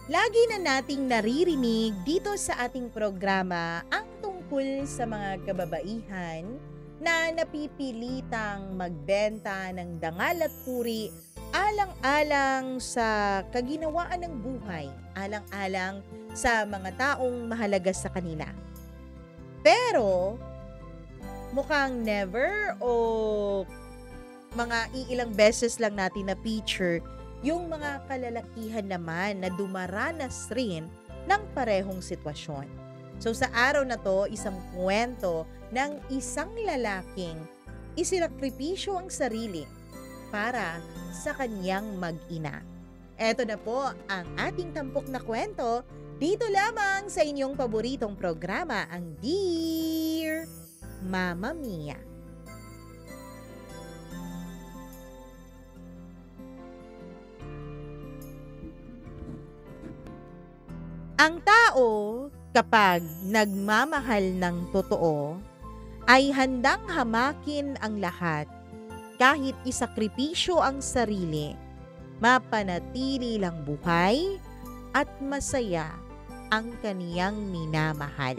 Lagi na nating naririnig dito sa ating programa ang tungkol sa mga kababaihan na napipilitang magbenta ng dangal at puri alang-alang sa kaginawaan ng buhay, alang-alang sa mga taong mahalaga sa kanila. Pero mukhang never o mga iilang beses lang natin na feature yung mga kalalakihan naman na dumaranas rin ng parehong sitwasyon. So sa araw na to, isang kwento ng isang lalaking isinakripisyo ang sarili para sa kanyang mag-ina. Eto na po ang ating tampok na kwento dito lamang sa inyong paboritong programa, ang Dear Mama Mia. Ang tao, kapag nagmamahal ng totoo, ay handang hamakin ang lahat kahit isakripisyo ang sarili, mapanatili lang buhay at masaya ang kaniyang minamahal.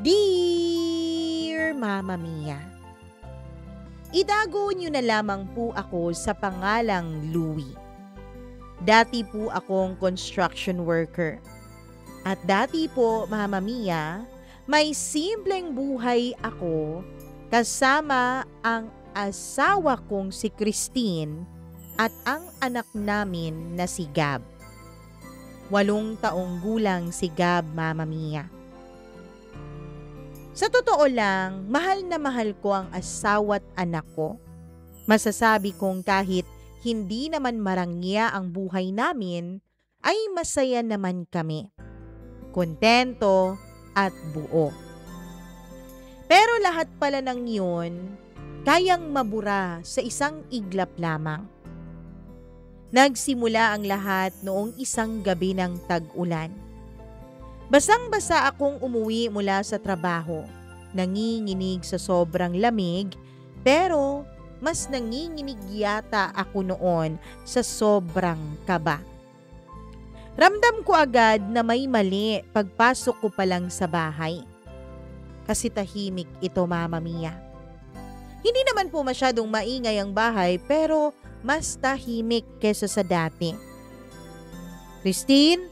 Dear Mama Mia, idago niyo na lamang po ako sa pangalang Louie. Dati po akong construction worker. At dati po, Mama Mia, may simpleng buhay ako kasama ang asawa kong si Christine at ang anak namin na si Gab. 8 taong gulang si Gab, Mama Mia. Sa totoo lang, mahal na mahal ko ang asawa't anak ko. Masasabi kong kahit hindi naman marangya ang buhay namin, ay masaya naman kami. Kontento at buo. Pero lahat pala ng yun, kayang mabura sa isang iglap lamang. Nagsimula ang lahat noong isang gabi ng tag-ulan. Basang-basa akong umuwi mula sa trabaho. Nanginginig sa sobrang lamig, pero mas nanginginig yata ako noon sa sobrang kaba. Ramdam ko agad na may mali pagpasok ko pa lang sa bahay. Kasi tahimik ito, Mama Mia. Hindi naman po masyadong maingay ang bahay, pero mas tahimik kesa sa dati. Christine,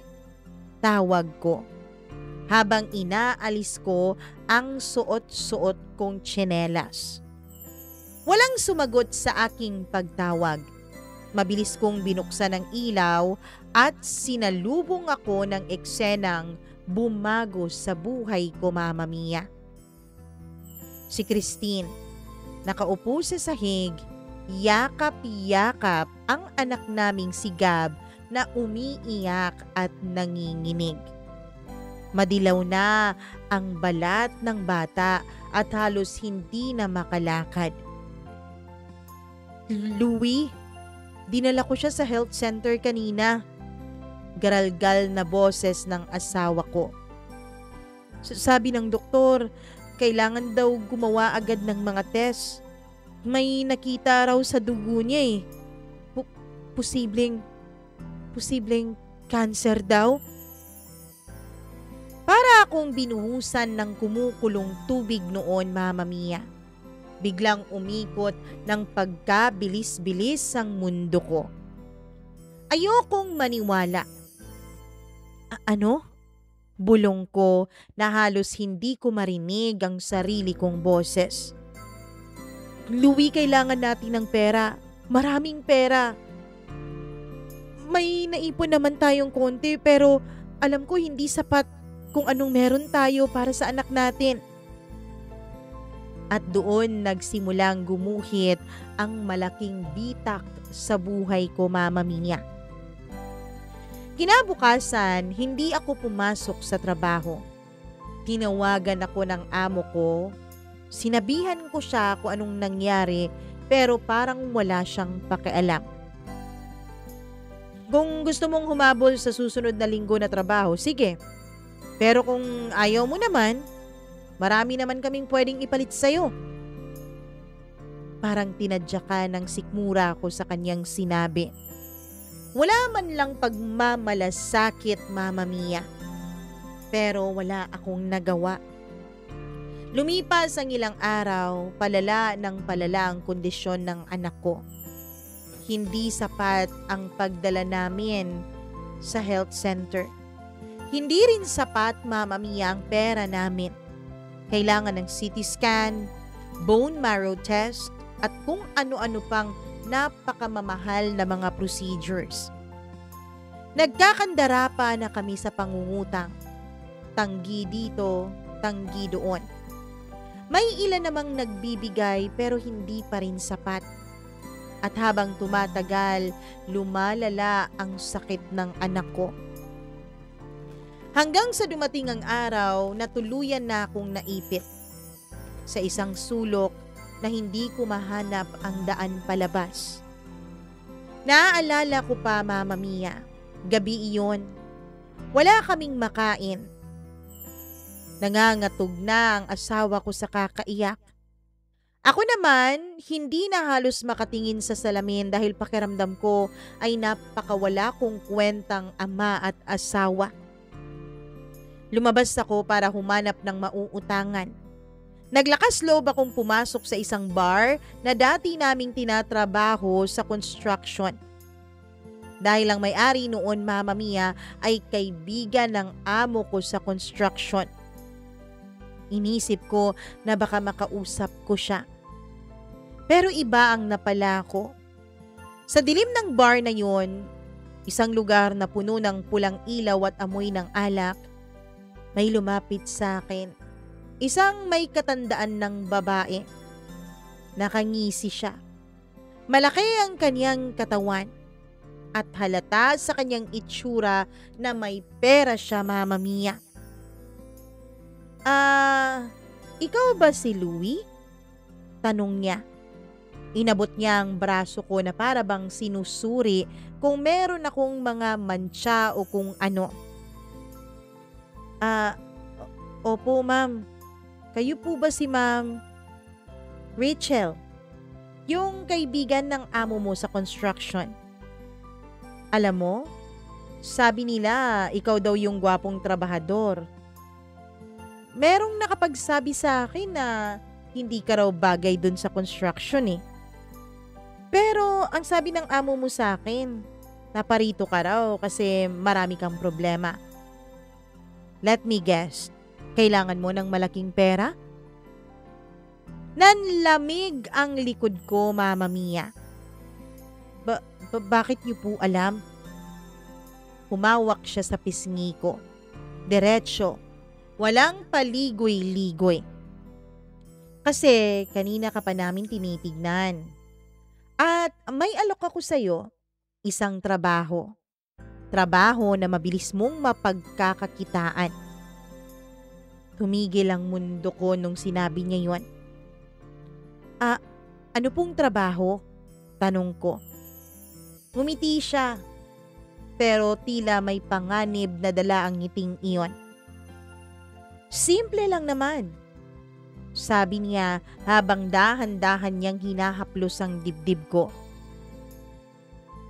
tawag ko. Habang inaalis ko ang suot-suot kong tsinelas. Walang sumagot sa aking pagtawag. Mabilis kong binuksan ang ilaw at sinalubong ako ng eksenang bumago sa buhay ko, Mama Mia. Si Christine, nakaupo sa sahig, yakap-yakap ang anak naming si Gab na umiiyak at nanginginig. Madilaw na ang balat ng bata at halos hindi na makalakad. Louie, dinala ko siya sa health center kanina. Garalgal na boses ng asawa ko. Sabi ng doktor, kailangan daw gumawa agad ng mga test. May nakita raw sa dugo niya eh. Posibleng cancer daw. Para akong binuhusan ng kumukulong tubig noon, Mama Mia. Biglang umikot ng pagkabilis-bilis ang mundo ko. Ayokong maniwala. Ano? Bulong ko na halos hindi ko marinig ang sarili kong boses. Louie, kailangan natin ng pera. Maraming pera. May naipon naman tayong konti pero alam ko hindi sapat kung anong meron tayo para sa anak natin. At doon nagsimulang gumuhit ang malaking bitak sa buhay ko, Mama Mia. Kinabukasan, hindi ako pumasok sa trabaho. Tinawagan ako ng amo ko. Sinabihan ko siya kung anong nangyari pero parang wala siyang pakialam. Kung gusto mong humabol sa susunod na linggo na trabaho, sige. Pero kung ayaw mo naman, marami naman kaming pwedeng ipalit sa'yo. Parang tinadyakan ng sikmura ko sa kanyang sinabi. Wala man lang pagmamalasakit, Mama Mia. Pero wala akong nagawa. Lumipas ang ilang araw, palala ng palala ang kondisyon ng anak ko. Hindi sapat ang pagdala namin sa health center. Hindi rin sapat, Mama Mia, ang pera namin. Kailangan ng CT scan, bone marrow test, at kung ano-ano pang napakamamahal na mga procedures. Nagkakandara pa na kami sa pangungutang. Tanggi dito, tanggi doon. May ilan namang nagbibigay pero hindi pa rin sapat. At habang tumatagal, lumalala ang sakit ng anak ko. Hanggang sa dumating ang araw na tuluyan na akong naipit. Sa isang sulok na hindi ko mahanap ang daan palabas. Naaalala ko pa, Mama Mia, gabi iyon. Wala kaming makain. Nangangatog na ang asawa ko sa kakaiyak. Ako naman, hindi na halos makatingin sa salamin dahil pakiramdam ko ay napakawala kong kwentang ama at asawa. Lumabas ako para humanap ng mauutangan. Naglakas loob akong pumasok sa isang bar na dati naming tinatrabaho sa construction. Dahil ang may-ari noon, Mama Mia, ay kaibigan ng amo ko sa construction. Inisip ko na baka makausap ko siya. Pero iba ang napala ko. Sa dilim ng bar na yon, isang lugar na puno ng pulang ilaw at amoy ng alak, may lumapit sa akin. Isang may katandaan ng babae. Nakangisi siya. Malaki ang kanyang katawan at halata sa kanyang itsura na may pera siya, Mama Mia. Ikaw ba si Louie? Tanong niya. Inabot niya ang braso ko na para bang sinusuri kung meron akong mga mantsa o kung ano. Opo, ma'am. Kayo po ba si Ma'am Rachel? Yung kaibigan ng amo mo sa construction. Alam mo, sabi nila ikaw daw yung gwapong trabahador. Merong nakapagsabi sa akin na hindi ka raw bagay dun sa construction eh. Pero ang sabi ng amo mo sa akin, naparito ka raw kasi marami kang problema. Let me guess. Kailangan mo ng malaking pera? Nanlamig ang likod ko, Mama Mia. Bakit niyo po alam? Humawak siya sa pisngi ko. Diretso. Walang paligoy-ligoy. Kasi kanina ka pa namin tinitignan. At may alok ako sa'yo, isang trabaho. Trabaho na mabilis mong mapagkakakitaan. Tumigil ang mundo ko nung sinabi niya yon. Ano pong trabaho? Tanong ko. Ngumiti siya, pero tila may panganib na dala ang ngiting iyon. Simple lang naman, sabi niya habang dahan-dahan niyang hinahaplos ang dibdib ko.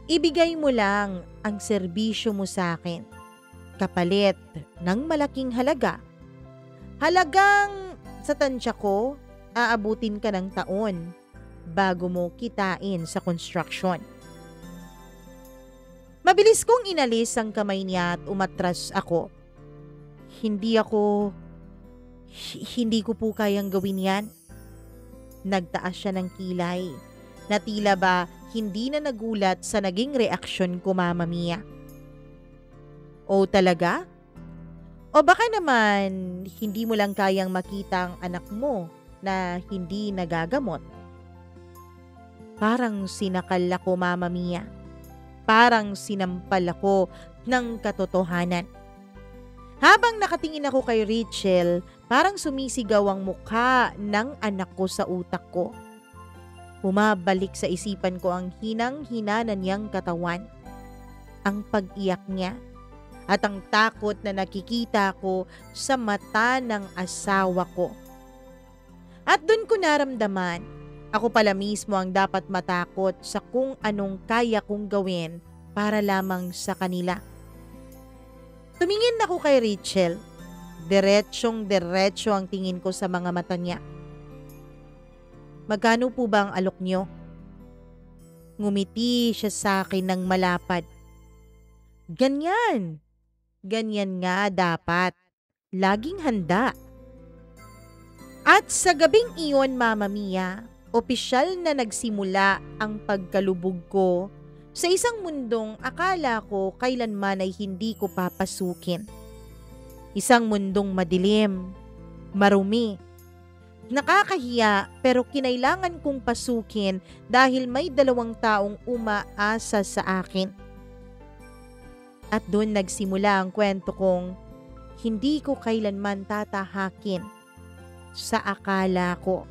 Ibigay mo lang ang serbisyo mo sa akin, kapalit ng malaking halaga. Halagang sa tansya ko, aabutin ka ng taon bago mo kitain sa construction. Mabilis kong inalis ang kamay niya at umatras ako. Hindi ko po kayang gawin yan. Nagtaas siya ng kilay na tila ba hindi na nagulat sa naging reaksyon ko, Mama Mia. O talaga? O baka naman hindi mo lang kayang makita ang anak mo na hindi nagagamot? Parang sinakal ako, Mama Mia. Parang sinampal ako ng katotohanan. Habang nakatingin ako kay Rachel, parang sumisigaw ang mukha ng anak ko sa utak ko. Bumabalik sa isipan ko ang hinang-hina na niyang katawan, ang pag-iyak niya, at ang takot na nakikita ko sa mata ng asawa ko. At doon ko naramdaman, ako pala mismo ang dapat matakot sa kung anong kaya kong gawin para lamang sa kanila. Tumingin ako kay Rachel. Diretsyong-diretso ang tingin ko sa mga mata niya. Magkano po ba ang alok niyo? Ngumiti siya sa akin ng malapad. Ganyan. Ganyan nga dapat. Laging handa. At sa gabing iyon, Mama Mia, opisyal na nagsimula ang pagkalubog ko sa isang mundong akala ko kailanman ay hindi ko papasukin. Isang mundong madilim, marumi, nakakahiya pero kinailangan kong pasukin dahil may 2 taong umaasa sa akin. At doon nagsimula ang kwento kong hindi ko kailanman tatahakin sa akala ko.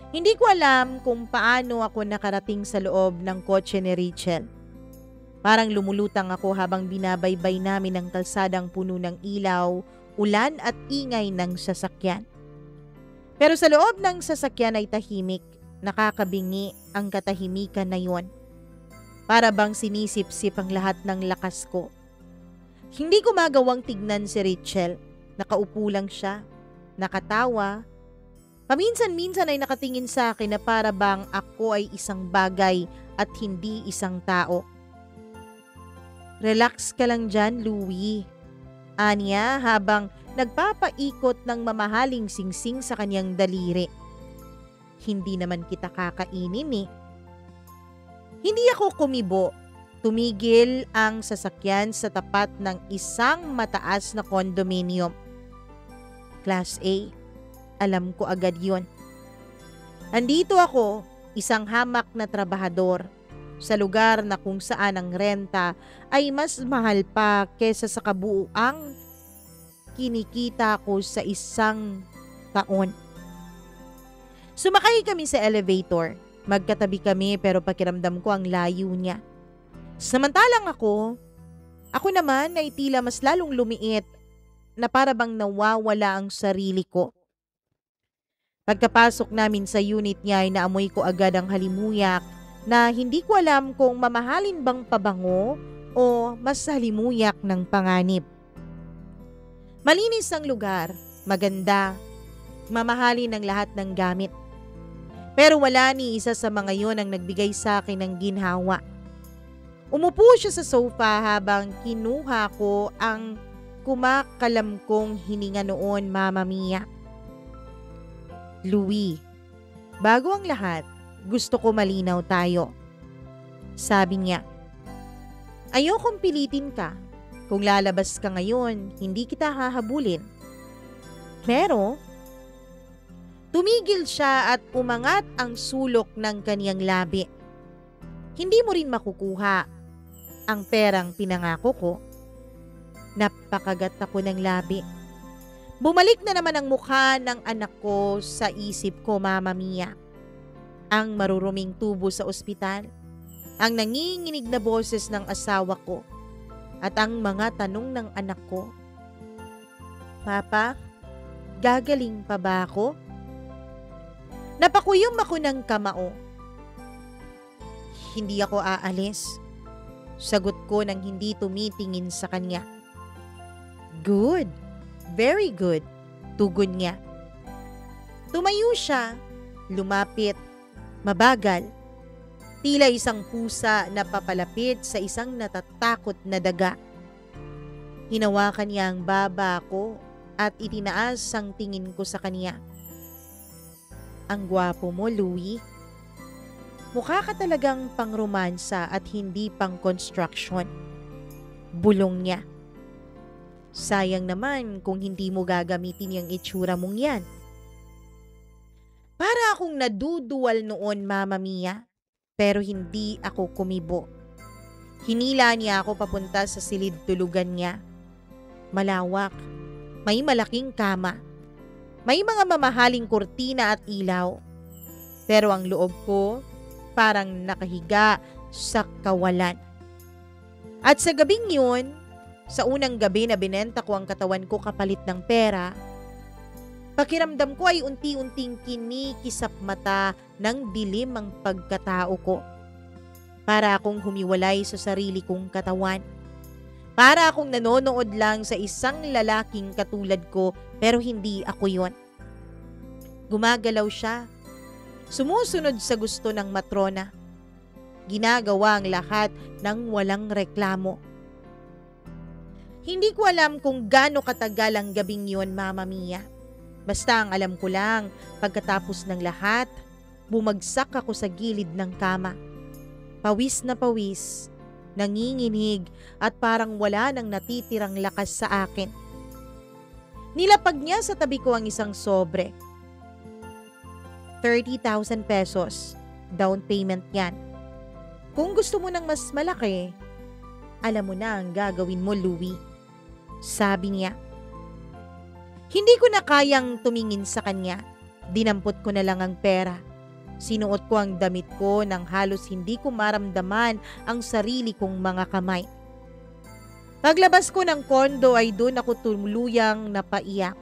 Hindi ko alam kung paano ako nakarating sa loob ng kotse ni Rachel. Parang lumulutang ako habang binabaybay namin ang kalsadang puno ng ilaw, ulan at ingay ng sasakyan. Pero sa loob ng sasakyan ay tahimik, nakakabingi ang katahimikan na yon. Para bang sinisip-sip ang lahat ng lakas ko. Hindi ko magawang tignan si Rachel. Nakaupo lang siya, nakatawa. Paminsan-minsan ay nakatingin sa akin na para bang ako ay isang bagay at hindi isang tao. Relax ka lang dyan, Louie. Anya habang nagpapaikot ng mamahaling singsing sa kanyang daliri. Hindi naman kita kakainin eh. Hindi ako kumibo. Tumigil ang sasakyan sa tapat ng isang mataas na condominium. Class A. Alam ko agad yon. Andito ako, isang hamak na trabahador, sa lugar na kung saan ang renta ay mas mahal pa kesa sa kabuuang kinikita ko sa isang taon. Sumakay kami sa elevator. Magkatabi kami pero pakiramdam ko ang layo niya. Samantalang ako naman ay tila mas lalong lumiit na para bang nawawala ang sarili ko. Pagkapasok namin sa unit niya ay naamoy ko agad ang halimuyak na hindi ko alam kung mamahalin bang pabango o mas halimuyak ng panganib. Malinis ang lugar, maganda, mamahalin ang lahat ng gamit. Pero wala ni isa sa mga yon ang nagbigay sa akin ng ginhawa. Umupo siya sa sofa habang kinuha ko ang kumakalam kong hininga noon, Mama Mia. Louie, bago ang lahat, gusto ko malinaw tayo. Sabi niya, ayokong pilitin ka. Kung lalabas ka ngayon, hindi kita hahabulin. Pero, tumigil siya at umangat ang sulok ng kaniyang labi. Hindi mo rin makukuha ang perang pinangako ko. Napakagat ako ng labi. Bumalik na naman ang mukha ng anak ko sa isip ko, Mama Mia. Ang maruruming tubo sa ospital, ang nanginginig na boses ng asawa ko, at ang mga tanong ng anak ko. Papa, gagaling pa ba ako? Napakuyom ako ng kamao. Hindi ako aalis. Sagot ko nang hindi tumitingin sa kanya. Good. Very good. Tugon niya. Tumayo siya. Lumapit. Mabagal. Tila isang pusa na papalapit sa isang natatakot na daga. Hinawakan niya ang baba ko at itinaas ang tingin ko sa kanya. Ang gwapo mo, Louie. Mukha ka talagang pangromansa at hindi pang construction. Bulong niya. Sayang naman kung hindi mo gagamitin yung itsura mong yan. Para akong naduduwal noon, Mama Mia, pero hindi ako kumibo. Hinila niya ako papunta sa silid tulugan niya. Malawak, may malaking kama, may mga mamahaling kurtina at ilaw. Pero ang loob ko, parang nakahiga sa kawalan. At sa gabing yun, sa unang gabi na binenta ko ang katawan ko kapalit ng pera, pakiramdam ko ay unti-unting kinikisap mata ng dilim ang pagkatao ko. Para akong humiwalay sa sarili kong katawan. Para akong nanonood lang sa isang lalaking katulad ko pero hindi ako yon. Gumagalaw siya. Sumusunod sa gusto ng matrona. Ginagawa ang lahat ng walang reklamo. Hindi ko alam kung gaano katagal ang gabing yon, Mama Mia. Basta ang alam ko lang, pagkatapos ng lahat, bumagsak ako sa gilid ng kama. Pawis na pawis, nanginginig at parang wala nang natitirang lakas sa akin. Nilapag niya sa tabi ko ang isang sobre. 30,000 pesos. Down payment yan. Kung gusto mo ng mas malaki, alam mo na ang gagawin mo, Louie. Sabi niya. Hindi ko na kayang tumingin sa kanya. Dinampot ko na lang ang pera. Sinuot ko ang damit ko nang halos hindi ko maramdaman ang sarili kong mga kamay. Paglabas ko ng kondo ay doon ako tuluyang napaiyak.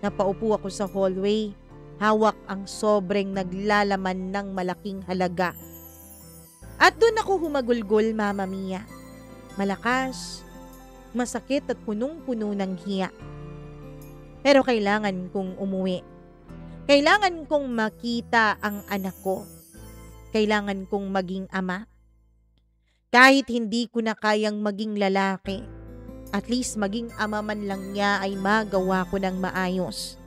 Napaupo ako sa hallway. Hawak ang sobreng naglalaman ng malaking halaga. At doon ako humagulgol, Mama Mia. Malakas, masakit at punong-puno ng hiya. Pero kailangan kong umuwi. Kailangan kong makita ang anak ko. Kailangan kong maging ama. Kahit hindi ko na kayang maging lalaki, at least maging ama man lang niya ay magawa ko ng maayos.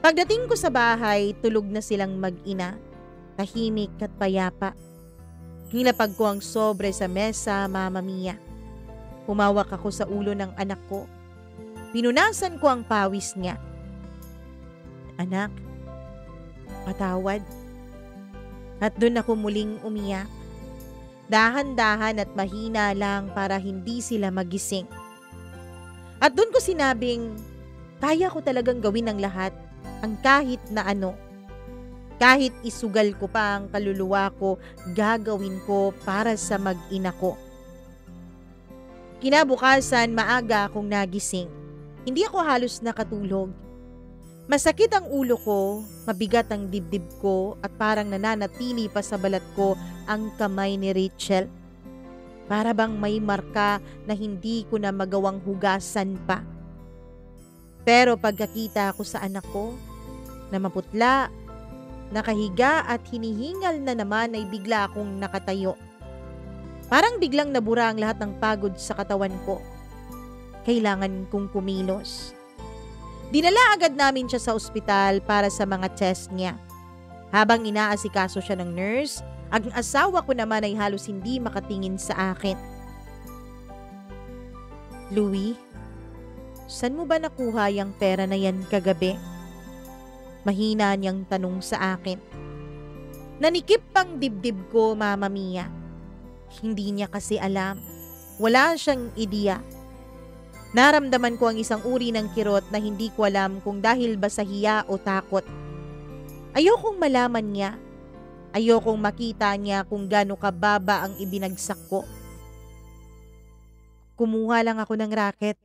Pagdating ko sa bahay, tulog na silang mag-ina, tahimik at payapa. Hinapag ko ang sobre sa mesa, Mama Mia. Humawak ako sa ulo ng anak ko. Pinunasan ko ang pawis niya. Anak, patawad. At doon ako muling umiyak. Dahan-dahan at mahina lang para hindi sila magising. At doon ko sinabing, kaya ko talagang gawin ang lahat, ang kahit na ano. Kahit isugal ko pa ang kaluluwa ko, gagawin ko para sa mag-ina ko. Kinabukasan, maaga akong nagising. Hindi ako halos nakatulog. Masakit ang ulo ko, mabigat ang dibdib ko at parang nananatili pa sa balat ko ang kamay ni Rachel. Para bang may marka na hindi ko na magawang hugasan pa. Pero pagkakita ko sa anak ko, na maputla, nakahiga at hinihingal na naman ay bigla akong nakatayo. Parang biglang nabura ang lahat ng pagod sa katawan ko. Kailangan kong kumilos. Dinala agad namin siya sa ospital para sa mga test niya. Habang inaasikaso siya ng nurse, ang asawa ko naman ay halos hindi makatingin sa akin. Louie, saan mo ba nakuha yung pera na yan kagabi? Mahina niyang tanong sa akin. Nanikip pang dibdib ko, Mama Mia. Hindi niya kasi alam. Wala siyang ideya. Naramdaman ko ang isang uri ng kirot na hindi ko alam kung dahil ba sa hiya o takot. Ayokong malaman niya. Ayokong makita niya kung gaano kababa ang ibinagsak ko. Kumuha lang ako ng racket.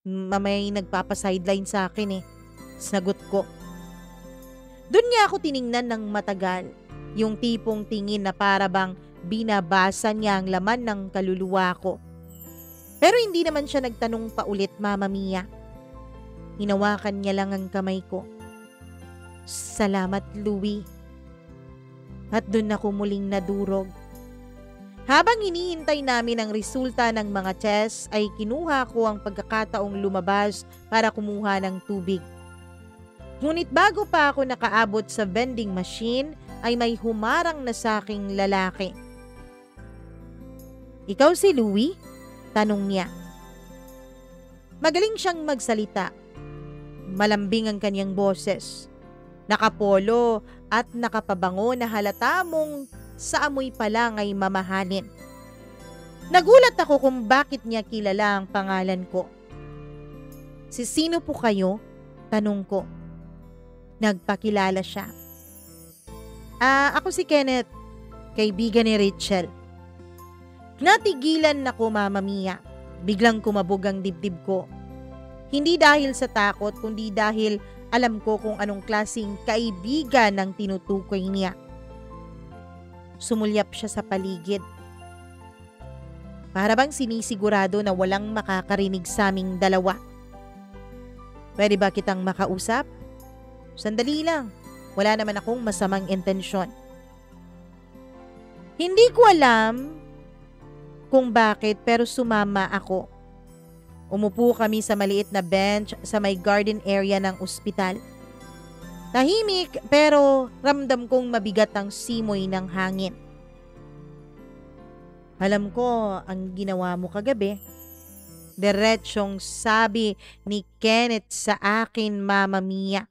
May nagpapasideline sa akin eh. Sagot ko. Doon niya ako tiningnan ng matagal. Yung tipong tingin na para bang binabasa niya ang laman ng kaluluwa ko. Pero hindi naman siya nagtanong pa ulit, Mama Mia. Hinawakan niya lang ang kamay ko. Salamat, Louie. At doon ako muling nadurog. Habang hinihintay namin ang resulta ng mga test, ay kinuha ko ang pagkakataong lumabas para kumuha ng tubig. Ngunit bago pa ako nakaabot sa vending machine, ay may humarang na sa aking lalaki. Ikaw si Louie? Tanong niya. Magaling siyang magsalita. Malambing ang kanyang boses. Nakapolo at nakapabango na halata mong sa amoy pa lang ay mamahalin. Nagulat ako kung bakit niya kilala ang pangalan ko. Si sino po kayo? Tanong ko. Nagpakilala siya. Ako si Kenneth, kaibigan ni Rachel. Natigilan ako, Mama Mia. Biglang kumabog ang dibdib ko. Hindi dahil sa takot, kundi dahil alam ko kung anong klaseng kaibigan ang tinutukoy niya. Sumulyap siya sa paligid. Para bang sinisigurado na walang makakarinig sa aming dalawa. Pwede ba kitang makausap? Sandali lang. Wala naman akong masamang intensyon. Hindi ko alam kung bakit pero sumama ako. Umupo kami sa maliit na bench sa may garden area ng ospital. Tahimik pero ramdam kong mabigat ang simoy ng hangin. Alam ko ang ginawa mo kagabi. Diretsyong sabi ni Kenneth sa akin, Mama Mia.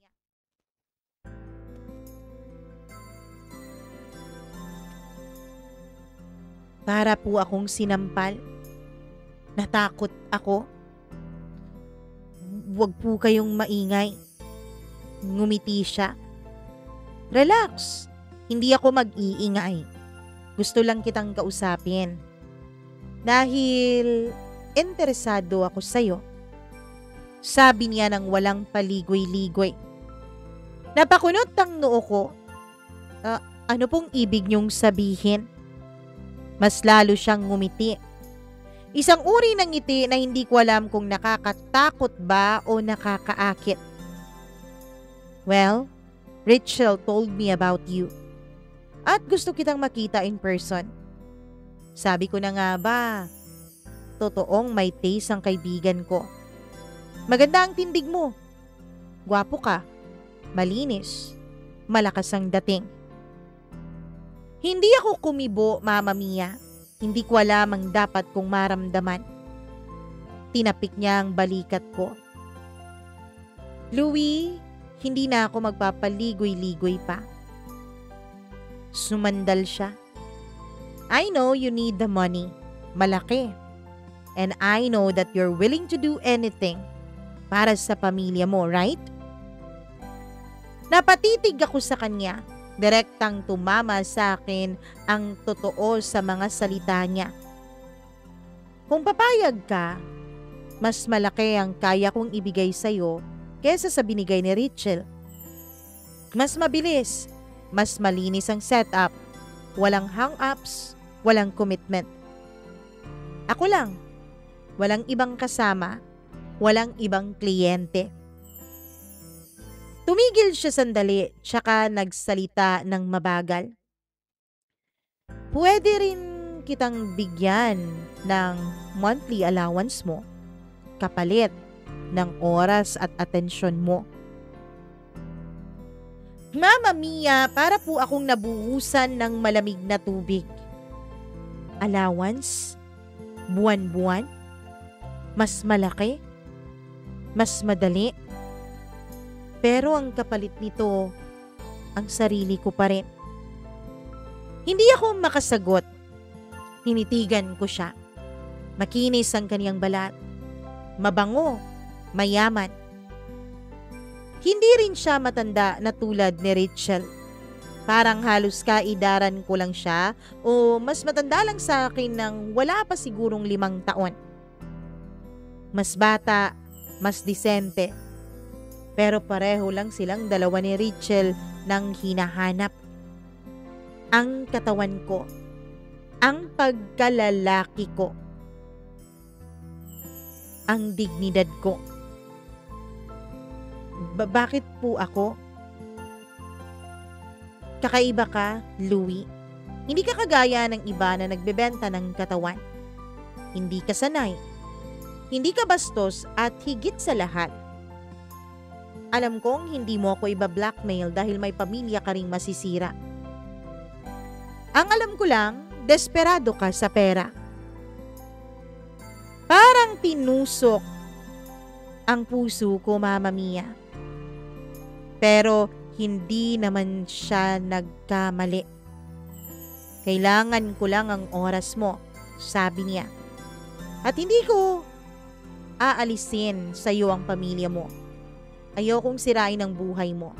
Para po akong sinampal. Natakot ako. Huwag po kayong maingay. Ngumiti siya. Relax. Hindi ako mag-iingay. Gusto lang kitang kausapin. Dahil interesado ako sa'yo. Sabi niya nang walang paligoy-ligoy. Napakunot ang noo ko. Ano pong ibig niyong sabihin? Mas lalo siyang ngumiti. Isang uri ng ngiti na hindi ko alam kung nakakatakot ba o nakakaakit. Well, Rachel told me about you. At gusto kitang makita in person. Sabi ko na nga ba, totoong may taste ang kaibigan ko. Maganda ang tindig mo. Gwapo ka. Malinis. Malakas ang dating. Hindi ako kumibo, Mama Mia. Hindi ko alam ang dapat kong maramdaman. Tinapik niya ang balikat ko. Louie, hindi na ako magpapaligoy-ligoy pa. Sumandal siya. I know you need the money. Malaki. And I know that you're willing to do anything para sa pamilya mo, right? Napatitig ako sa kanya. Direktang tumama sa akin ang totoo sa mga salita niya. Kung papayag ka, mas malaki ang kaya kong ibigay sa'yo kesa sa binigay ni Rachel. Mas mabilis, mas malinis ang setup, walang hang-ups, walang commitment. Ako lang, walang ibang kasama, walang ibang kliyente. Tumigil siya sandali, tsaka nagsalita ng mabagal. Pwede rin kitang bigyan ng monthly allowance mo, kapalit ng oras at atensyon mo. Mama Mia, para po akong nabuhusan ng malamig na tubig. Allowance? Buwan-buwan? Mas malaki? Mas madali? Pero ang kapalit nito, ang sarili ko pa rin. Hindi ako makasagot. Hinitigan ko siya. Makinis ang kaniyang balat. Mabango, mayaman. Hindi rin siya matanda na tulad ni Rachel. Parang halos kaidaran ko lang siya o mas matanda lang sa akin ng wala pa sigurong 5 taon. Mas bata, mas disente. Pero pareho lang silang dalawa ni Rachel nang hinahanap. Ang katawan ko, ang pagkalalaki ko, ang dignidad ko. Bakit po ako? Kakaiba ka, Louie. Hindi ka kagaya ng iba na nagbebenta ng katawan. Hindi ka sanay. Hindi ka bastos at higit sa lahat. Alam kong hindi mo ako iba-blackmail dahil may pamilya ka ring masisira. Ang alam ko lang, desperado ka sa pera. Parang tinusok ang puso ko, Mama Mia. Pero hindi naman siya nagkamali. Kailangan ko lang ang oras mo, sabi niya. At hindi ko aalisin sa iyo ang pamilya mo. Ayokong sirain ang buhay mo.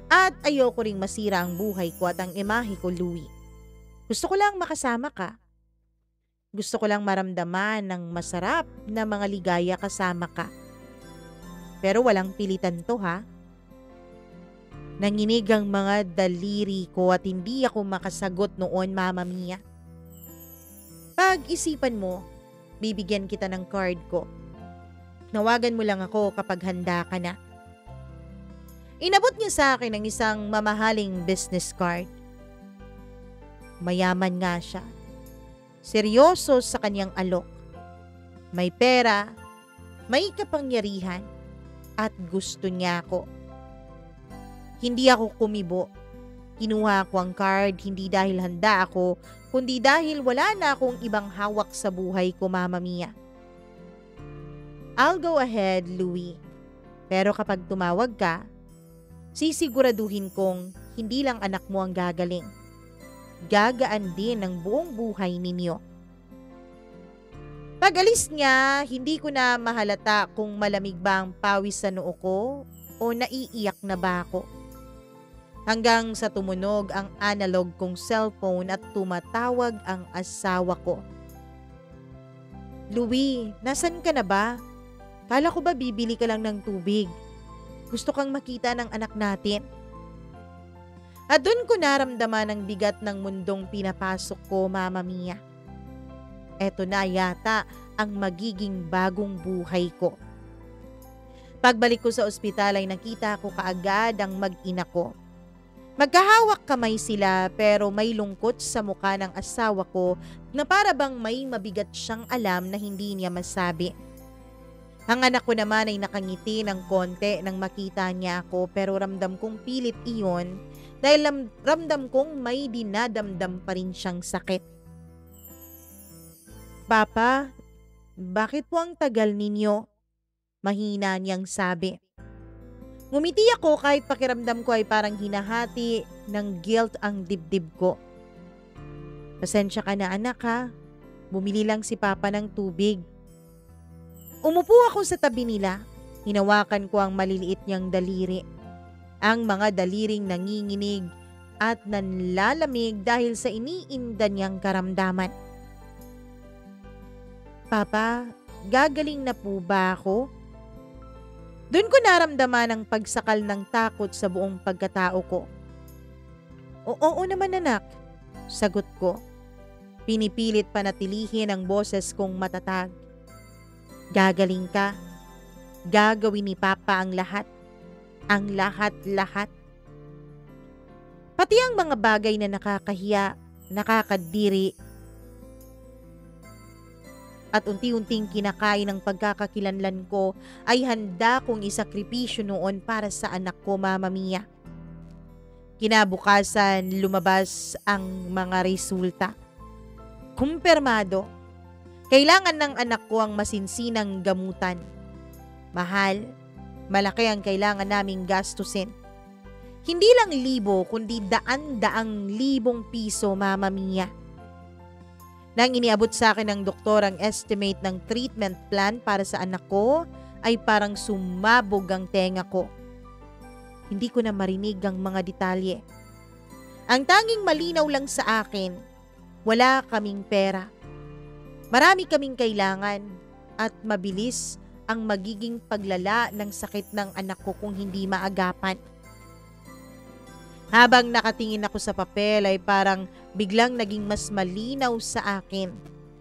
At ayoko ring masira ang buhay ko at ang imahe ko, Louie. Gusto ko lang makasama ka. Gusto ko lang maramdaman ng masarap na mga ligaya kasama ka. Pero walang pilitan to, ha? Nanginig ang mga daliri ko at hindi ako makasagot noon, Mama Mia. Pag-isipan mo, bibigyan kita ng card ko. Nawagan mo lang ako kapag handa ka na. Inabot niya sa akin ang isang mamahaling business card. Mayaman nga siya. Seryoso sa kanyang alok. May pera, may kapangyarihan, at gusto niya ako. Hindi ako kumibo. Kinuha ko ang card hindi dahil handa ako, kundi dahil wala na akong ibang hawak sa buhay ko, Mama Mia. I'll go ahead, Louie. Pero kapag tumawag ka, sisiguraduhin kong hindi lang anak mo ang gagaling. Gagaan din ang buong buhay ninyo. Pag-alis niya, hindi ko na mahalata kung malamig ba ang pawis sa noo ko o naiiyak na ba ako. Hanggang sa tumunog ang analog kong cellphone at tumatawag ang asawa ko. Louie, nasan ka na ba? Kala ko ba bibili ka lang ng tubig? Gusto kang makita ng anak natin. At doon ko naramdaman ang bigat ng mundong pinapasok ko, Mama Mia. Eto na yata ang magiging bagong buhay ko. Pagbalik ko sa ospital ay nakita ko kaagad ang mag-ina ko. Magkahawak kamay sila pero may lungkot sa mukha ng asawa ko na para bang may mabigat siyang alam na hindi niya masabi. Ang anak ko naman ay nakangiti ng konti nang makita niya ako pero ramdam kong pilit iyon dahil ramdam kong may dinadamdam pa rin siyang sakit. Papa, bakit po ang tagal ninyo? Mahina niyang sabi. Ngumiti ako kahit pakiramdam ko ay parang hinahati ng guilt ang dibdib ko. Pasensya ka na anak ha, bumili lang si Papa ng tubig. Umupo ako sa tabi nila, hinawakan ko ang maliliit niyang daliri. Ang mga daliring nanginginig at nanlalamig dahil sa iniinda niyang karamdaman. Papa, gagaling na po ba ako? Doon ko naramdaman ang pagsakal ng takot sa buong pagkatao ko. Oo naman anak, sagot ko. Pinipilit panatilihin ang boses kong matatag. Gagaling ka. Gagawin ni Papa ang lahat. Ang lahat-lahat. Pati ang mga bagay na nakakahiya, nakakadiri, at unti-unting kinakain ng pagkakakilanlan ko ay handa kong isakripisyo noon para sa anak ko, Mama Mia. Kinabukasan, lumabas ang mga resulta. Kumpirmado, kailangan ng anak ko ang masinsinang gamutan. Mahal, malaki ang kailangan naming gastusin. Hindi lang libo, kundi daan-daang libong piso, Mama Mia. Nang iniabot sa akin ng doktor ang estimate ng treatment plan para sa anak ko, ay parang sumabog ang tenga ko. Hindi ko na marinig ang mga detalye. Ang tanging malinaw lang sa akin, wala kaming pera. Marami kaming kailangan at mabilis ang magiging paglala ng sakit ng anak ko kung hindi maagapan. Habang nakatingin ako sa papel ay parang biglang naging mas malinaw sa akin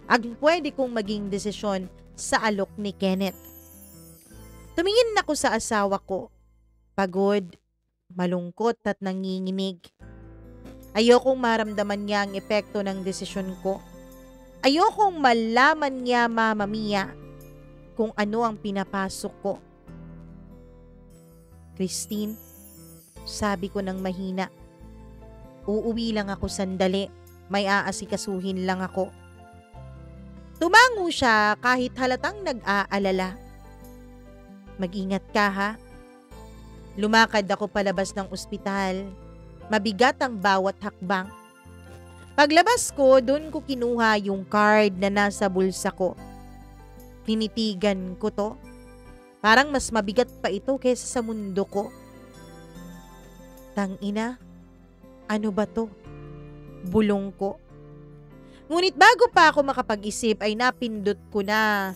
ang pwede kong maging desisyon sa alok ni Kenneth. Tumingin ako sa asawa ko, pagod, malungkot at nanginginig. Ayokong maramdaman niya ang epekto ng desisyon ko. Ayokong malaman niya, Mama Mia, kung ano ang pinapasok ko. Christine, sabi ko ng mahina. Uuwi lang ako sandali. May aasikasuhin lang ako. Tumango siya kahit halatang nag-aalala. Mag-ingat ka ha. Lumakad ako palabas ng ospital. Mabigat ang bawat hakbang. Paglabas ko, doon ko kinuha yung card na nasa bulsa ko. Tinitigan ko to. Parang mas mabigat pa ito kaysa sa mundo ko. Tangina, ano ba to? Bulong ko. Ngunit bago pa ako makapag-isip ay napindot ko na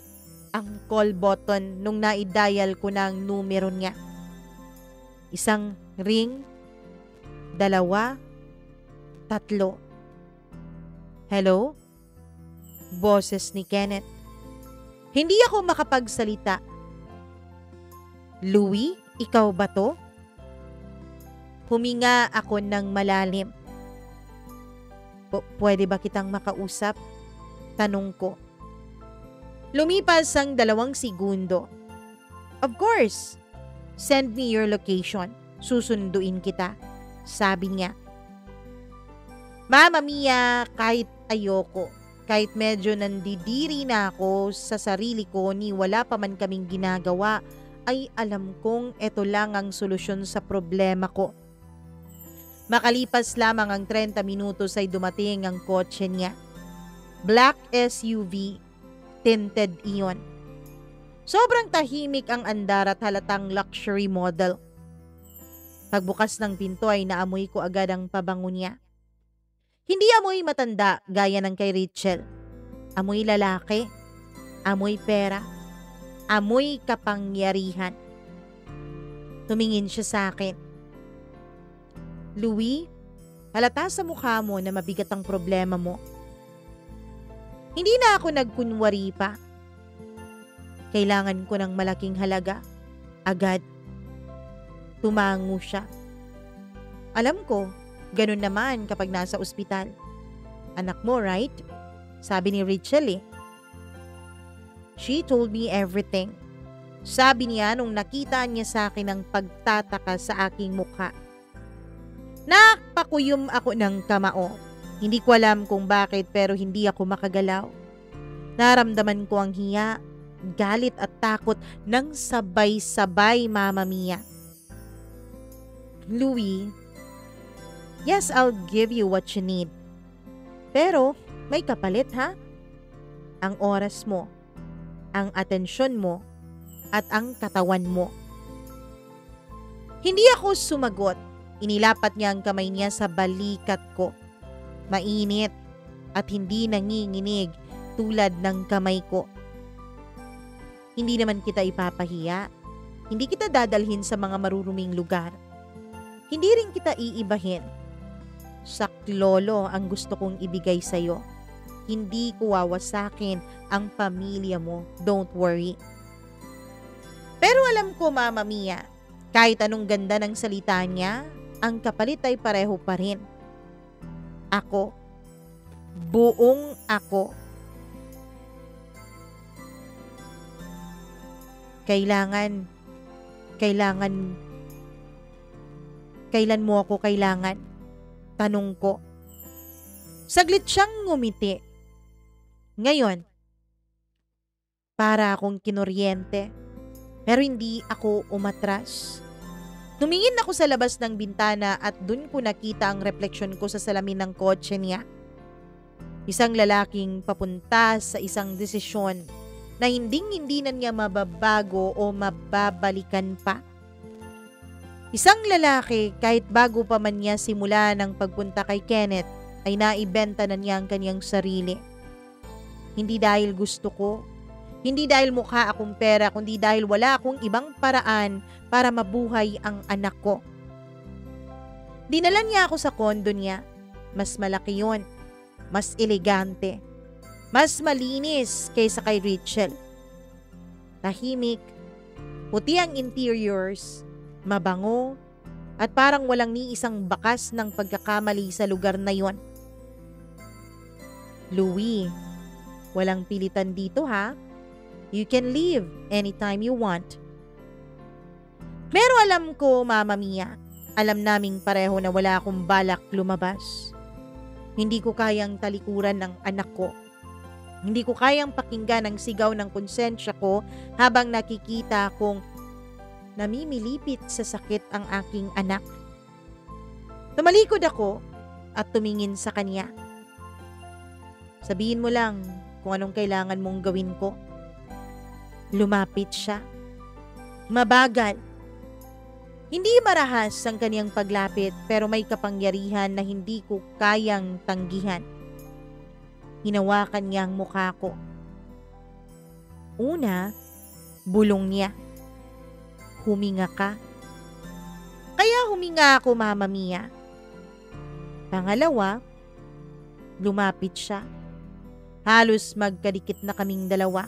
ang call button nung naidial ko na ang numero niya. Isang ring 2, 3. Hello? Boses ni Kenneth. Hindi ako makapagsalita. Louie, ikaw ba to? Huminga ako ng malalim. Pwede ba kitang makausap? Tanong ko. Lumipas ang 2 segundo. Of course. Send me your location. Susunduin kita. Sabi niya. Mama Mia, kahit ayoko, kahit medyo nandidiri na ako sa sarili ko ni wala pa man kaming ginagawa, ay alam kong ito lang ang solusyon sa problema ko. Makalipas lamang ang 30 minutos ay dumating ang kotse niya. Black SUV, tinted iyon. Sobrang tahimik ang andar at halatang luxury model. Pagbukas ng pinto ay naamoy ko agad ang pabango niya. Hindi amoy matanda gaya ng kay Rachel. Amoy lalaki, amoy pera, amoy kapangyarihan. Tumingin siya sa akin. Louie, halata sa mukha mo na mabigat ang problema mo. Hindi na ako nagkunwari pa. Kailangan ko ng malaking halaga. Agad. Tumango siya. Alam ko, ganun naman kapag nasa ospital. Anak mo, right? Sabi ni Rachel eh. She told me everything. Sabi niya nung nakita niya sa akin ang pagtataka sa aking mukha. Nakpakuyom ako ng kamao. Hindi ko alam kung bakit pero hindi ako makagalaw. Naramdaman ko ang hiya, galit at takot ng sabay-sabay, Mama Mia. Louie, yes, I'll give you what you need. Pero may kapalit ha? Ang oras mo, ang atensyon mo, at ang katawan mo. Hindi ako sumagot. Inilapat niya ang kamay niya sa balikat ko. Mainit at hindi nanginginig tulad ng kamay ko. Hindi naman kita ipapahiya. Hindi kita dadalhin sa mga maruruming lugar. Hindi rin kita iibahin. Saklolo ang gusto kong ibigay sa'yo. Hindi ko wawasakin ang pamilya mo. Don't worry. Pero alam ko, Mama Mia, kahit anong ganda ng salita niya, ang kapalit ay pareho pa rin. Ako. Buong ako. Kailan mo ako kailangan? Tanong ko. Saglit siyang ngumiti. Ngayon, para akong kinuryente, pero hindi ako umatras. Tumingin ako sa labas ng bintana at dun ko nakita ang refleksyon ko sa salamin ng kotse niya. Isang lalaking papunta sa isang desisyon na hindi na niya mababago o mababalikan pa. Isang lalaki kahit bago pa man niya simula ng pagpunta kay Kenneth ay naibenta na niya ang kanyang sarili. Hindi dahil gusto ko, hindi dahil mukha akong pera, kundi dahil wala akong ibang paraan para mabuhay ang anak ko. Dinala niya ako sa kondo niya. Mas malaki yon, mas elegante, mas malinis kaysa kay Rachel. Tahimik, puti ang interiors, mabango, at parang walang ni isang bakas ng pagkakamali sa lugar na yon. Louie, walang pilitan dito ha. You can leave anytime you want. Pero alam ko, Mama Mia, alam naming pareho na wala akong balak lumabas. Hindi ko kayang talikuran ng anak ko. Hindi ko kayang pakinggan ang sigaw ng konsensya ko habang nakikita kong namimilipit sa sakit ang aking anak. Tumalikod ako at tumingin sa kanya. Sabihin mo lang kung anong kailangan mong gawin ko. Lumapit siya. Mabagal. Hindi marahas ang kaniyang paglapit pero may kapangyarihan na hindi ko kayang tanggihan. Hinawakan niya ang mukha ko. Una, bulong niya. Huminga ka. Kaya huminga ako, Mama Mia. Pangalawa, lumapit siya. Halos magkadikit na kaming dalawa.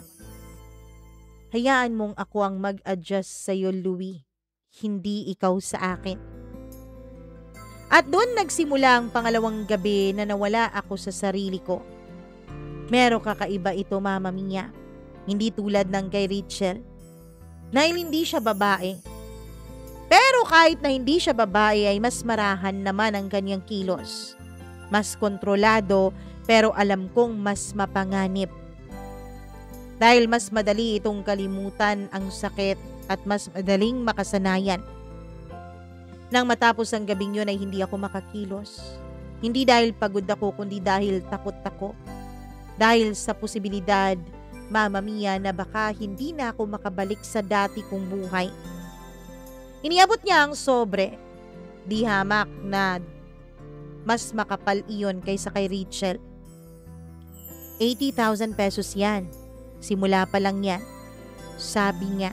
Hayaan mong ako ang mag-adjust sa'yo, Louie. Hindi ikaw sa akin. At doon nagsimula ang pangalawang gabi na nawala ako sa sarili ko. Merong kakaiba ito, Mama Mia. Hindi tulad ng kay Rachel. Dahil hindi siya babae. Pero kahit na hindi siya babae ay mas marahan naman ang kanyang kilos. Mas kontrolado pero alam kong mas mapanganib. Dahil mas madali itong kalimutan ang sakit at mas madaling makasanayan. Nang matapos ang gabing yun ay hindi ako makakilos. Hindi dahil pagod ako kundi dahil takot ako. Dahil sa posibilidad, Mama Mia, na baka hindi na ako makabalik sa dati kong buhay. Iniabot niya ang sobre, di hamak na mas makapal iyon kaysa kay Rachel. 80,000 pesos yan. Simula pa lang yan. Sabi niya.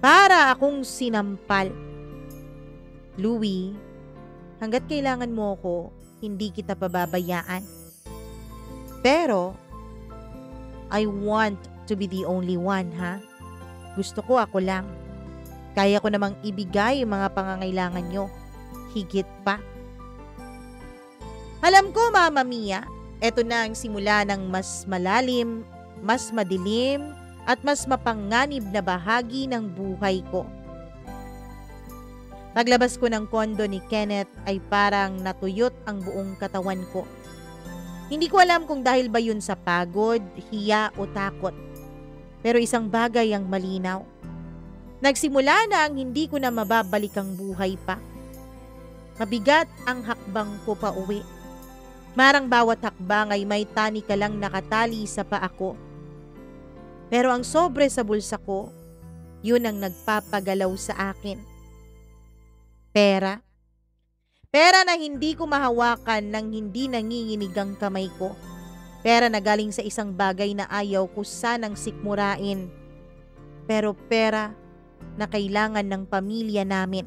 Para akong sinampal. Louie, hanggat kailangan mo ko, hindi kita pababayaan. Pero, I want to be the only one, ha? Gusto ko ako lang. Kaya ko namang ibigay ang mga pangangailangan nyo. Higit pa. Alam ko, Mama Mia, eto na ang simula ng mas malalim, mas madilim, at mas mapanganib na bahagi ng buhay ko. Paglabas ko ng kondo ni Kenneth ay parang natuyot ang buong katawan ko. Hindi ko alam kung dahil ba yun sa pagod, hiya o takot. Pero isang bagay ang malinaw. Nagsimula na ang hindi ko na mababalik ang buhay pa. Mabigat ang hakbang ko pa uwi. Marang bawat hakbang ay may tani ka lang nakatali sa paa ko. Pero ang sobre sa bulsa ko, yun ang nagpapagalaw sa akin. Pera. Pera na hindi ko mahawakan nang hindi nanginginig ang kamay ko. Pera na galing sa isang bagay na ayaw ko sanang sikmurain. Pero pera na kailangan ng pamilya namin.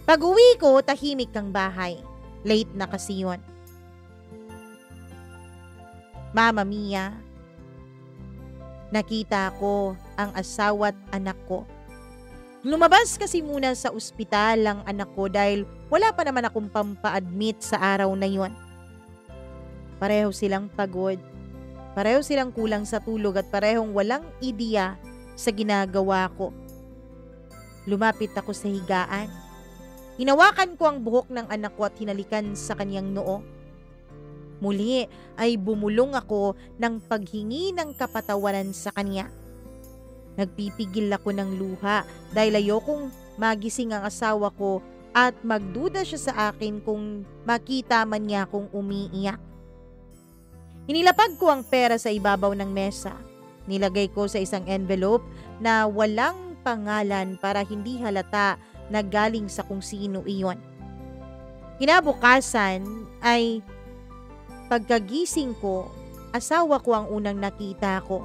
Pag-uwi ko, tahimik ang bahay. Late na kasi yun. Mama Mia, nakita ko ang asawa't anak ko. Lumabas kasi muna sa ospital ang anak ko dahil wala pa naman akong pampa-admit sa araw na yun. Pareho silang pagod, pareho silang kulang sa tulog at parehong walang ideya sa ginagawa ko. Lumapit ako sa higaan. Hinawakan ko ang buhok ng anak ko at hinalikan sa kanyang noo. Muli ay bumulong ako ng paghingi ng kapatawaran sa kanya. Nagpipigil ako ng luha dahil ayokong magising ang asawa ko at magduda siya sa akin kung makita man niya akong umiiyak. Inilapag ko ang pera sa ibabaw ng mesa. Nilagay ko sa isang envelope na walang pangalan para hindi halata na galing sa kung sino iyon. Kinabukasan ay pagkagising ko, asawa ko ang unang nakita ko.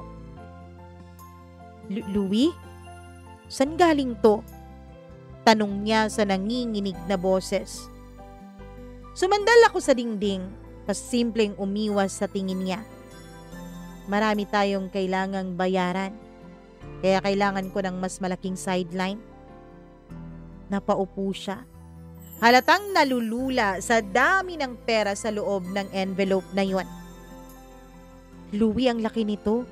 Louie? San galing to? Tanong niya sa nanginginig na boses. Sumandal ako sa dingding, pasimpleng umiwas sa tingin niya. Marami tayong kailangang bayaran, kaya kailangan ko ng mas malaking sideline. Napaupo siya. Halatang nalulula sa dami ng pera sa loob ng envelope na yon. Louie, ang laki nito.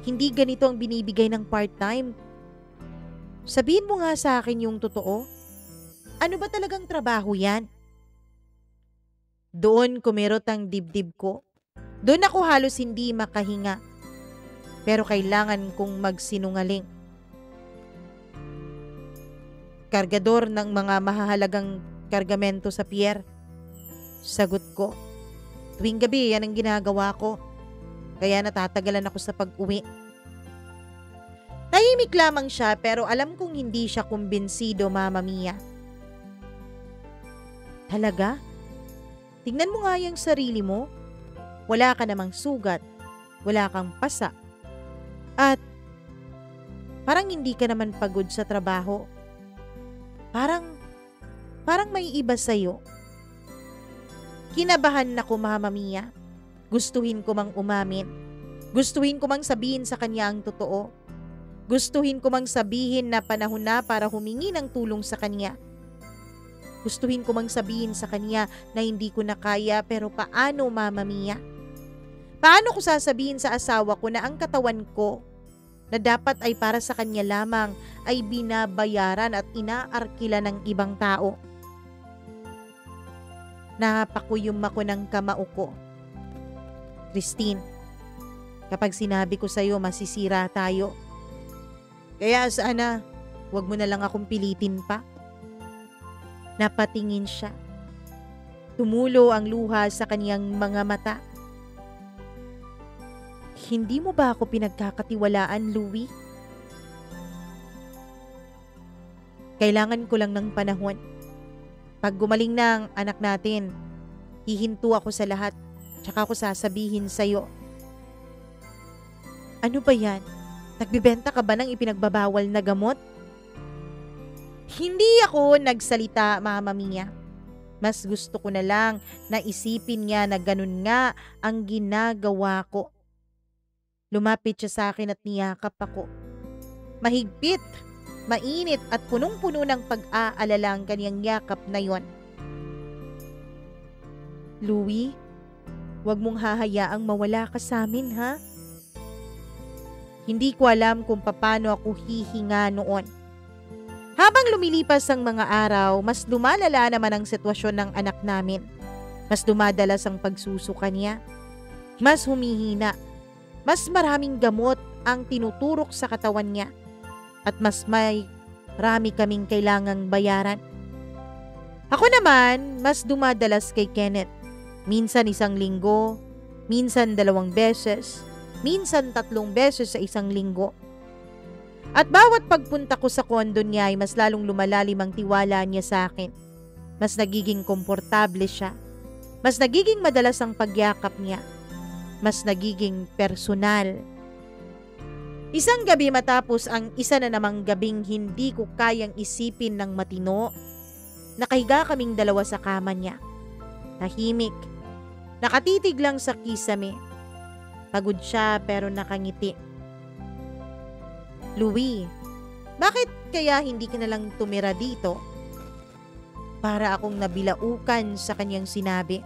Hindi ganito ang binibigay ng part-time. Sabihin mo nga sa akin yung totoo. Ano ba talagang trabaho yan? Doon kumirot ang dibdib ko. Doon ako halos hindi makahinga. Pero kailangan kong magsinungaling. Kargador ng mga mahahalagang kargamento sa pier. Sagot ko. Tuwing gabi yan ang ginagawa ko. Kaya natatagalan ako sa pag-uwi. Tahimik lamang siya pero alam kong hindi siya kumbinsido, Mama Mia. Talaga? Tingnan mo nga yung sarili mo. Wala ka namang sugat. Wala kang pasa. At parang hindi ka naman pagod sa trabaho. Parang may iba sa'yo. Kinabahan ako, Mama Mia. Gustuhin ko mang umamin. Gustuhin ko mang sabihin sa kanya ang totoo. Gustuhin ko mang sabihin na panahon na para humingi ng tulong sa kanya. Gustuhin ko mang sabihin sa kanya na hindi ko na kaya, pero paano, Mama Mia? Paano ko sasabihin sa asawa ko na ang katawan ko na dapat ay para sa kanya lamang ay binabayaran at inaarkila ng ibang tao? Napakuyom ako ng kamao ko. Christine, kapag sinabi ko sa'yo, masisira tayo. Kaya sana, wag mo na lang akong pilitin pa. Napatingin siya. Tumulo ang luha sa kaniyang mga mata. Hindi mo ba ako pinagkakatiwalaan, Louie? Kailangan ko lang ng panahon. Pag gumaling na ang anak natin, hihinto ako sa lahat, tsaka ako sasabihin sa'yo. Ano ba yan? Nagbibenta ka ba ng ipinagbabawal na gamot? Hindi ako nagsalita, Mama Mia. Mas gusto ko na lang na isipin niya na ganun nga ang ginagawa ko. Lumapit siya sa akin at niyakap ako. Mahigpit, mainit at punong-puno ng pag-aalala ang kaniyang yakap na yon. Louie, wag mong hahayaang mawala ka sa amin, ha? Hindi ko alam kung paano ako hihinga noon. Habang lumilipas ang mga araw, mas lumalala naman ang sitwasyon ng anak namin. Mas dumadalas ang pagsusuka niya. Mas humihina. Mas maraming gamot ang tinuturok sa katawan niya. At mas may rami kaming kailangang bayaran. Ako naman, mas dumadalas kay Kenneth. Minsan 1 linggo, minsan 2 beses, minsan 3 beses sa 1 linggo. At bawat pagpunta ko sa kondo niya ay mas lalong lumalalim ang tiwala niya sa akin. Mas nagiging komportable siya. Mas nagiging madalas ang pagyakap niya. Mas nagiging personal. Isang gabi matapos ang isa na namang gabing hindi ko kayang isipin ng matino, nakahiga kaming dalawa sa kama niya. Tahimik. Nakatitig lang sa kisame. Pagod siya pero nakangiti. Louie, bakit kaya hindi ka nalang tumira dito? Para akong nabilaukan sa kanyang sinabi.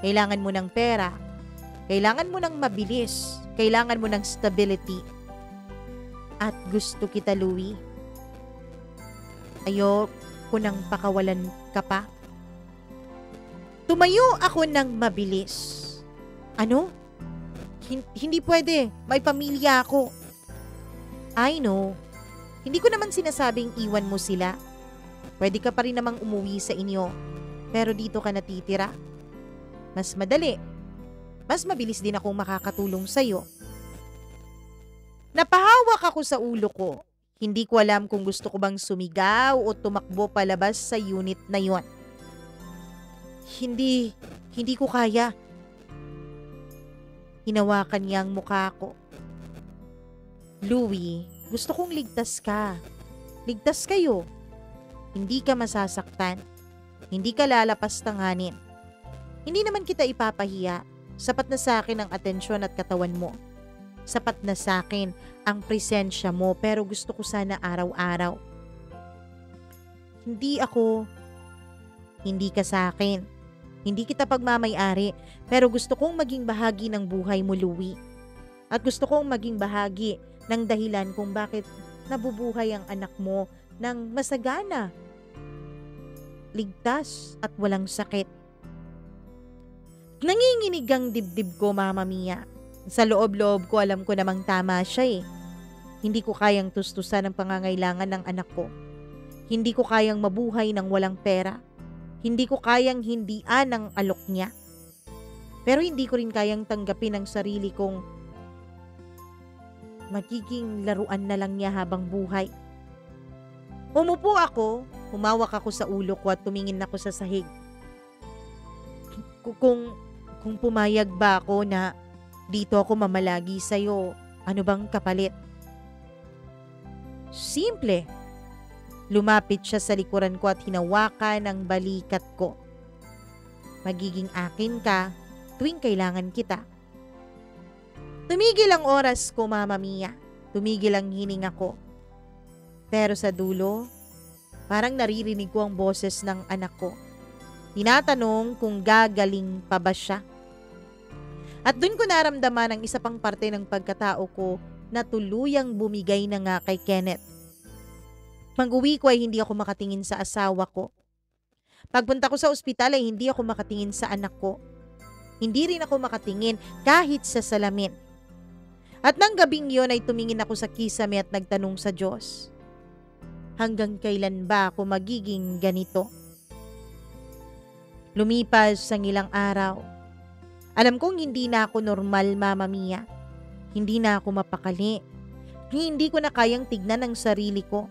Kailangan mo ng pera. Kailangan mo ng mabilis. Kailangan mo ng stability. At gusto kita, Louie. Ayoko nang pakawalan ka pa. Tumayo ako ng mabilis. Ano? Hindi pwede. May pamilya ako. I know. Hindi ko naman sinasabing iwan mo sila. Pwede ka pa rin namang umuwi sa inyo. Pero dito ka natitira. Mas madali. Mas mabilis din akong makakatulong sa'yo. Napahawak ako sa ulo ko. Hindi ko alam kung gusto ko bang sumigaw o tumakbo palabas sa unit na yon. Hindi ko kaya. Hinawakan niya ang mukha ko. Louie, gusto kong ligtas ka. Ligtas kayo. Hindi ka masasaktan. Hindi ka lalapastanganin. Hindi naman kita ipapahiya. Sapat na sa akin ang atensyon at katawan mo. Sapat na sa akin ang presensya mo, pero gusto ko sana araw-araw. Hindi ka sa akin. Hindi kita pagmamay-ari, pero gusto kong maging bahagi ng buhay mo, Louie. At gusto kong maging bahagi ng dahilan kung bakit nabubuhay ang anak mo ng masagana, ligtas at walang sakit. Nanginginig ang dibdib ko, Mama Mia. Sa loob-loob ko alam ko namang tama siya eh. Hindi ko kayang tustusan ang pangangailangan ng anak ko. Hindi ko kayang mabuhay ng walang pera. Hindi ko kayang hindian ang alok niya. Pero hindi ko rin kayang tanggapin ang sarili kong magiging laruan na lang niya habang buhay. Umupo ako, humawak ako sa ulo ko at tumingin ako sa sahig. Kung pumayag ba ako na dito ako mamalagi sa'yo, ano bang kapalit? Simple. Lumapit siya sa likuran ko at hinawakan ang balikat ko. magiging akin ka tuwing kailangan kita. Tumigil ang oras ko, Mama Mia. Tumigil ang hininga ko. Pero sa dulo, parang naririnig ko ang boses ng anak ko. Tinatanong kung gagaling pa ba siya. At dun ko naramdaman ang isa pang parte ng pagkatao ko na tuluyang bumigay na nga kay Kenneth. Pag-uwi ko ay hindi ako makatingin sa asawa ko. Pagpunta ko sa ospital ay hindi ako makatingin sa anak ko. Hindi rin ako makatingin kahit sa salamin. At nang gabing yon ay tumingin ako sa kisame at nagtanong sa Diyos, hanggang kailan ba ako magiging ganito? Lumipas ang ilang araw. Alam kong hindi na ako normal, Mama Mia. Hindi na ako mapakali. Hindi ko na kayang tignan ang sarili ko.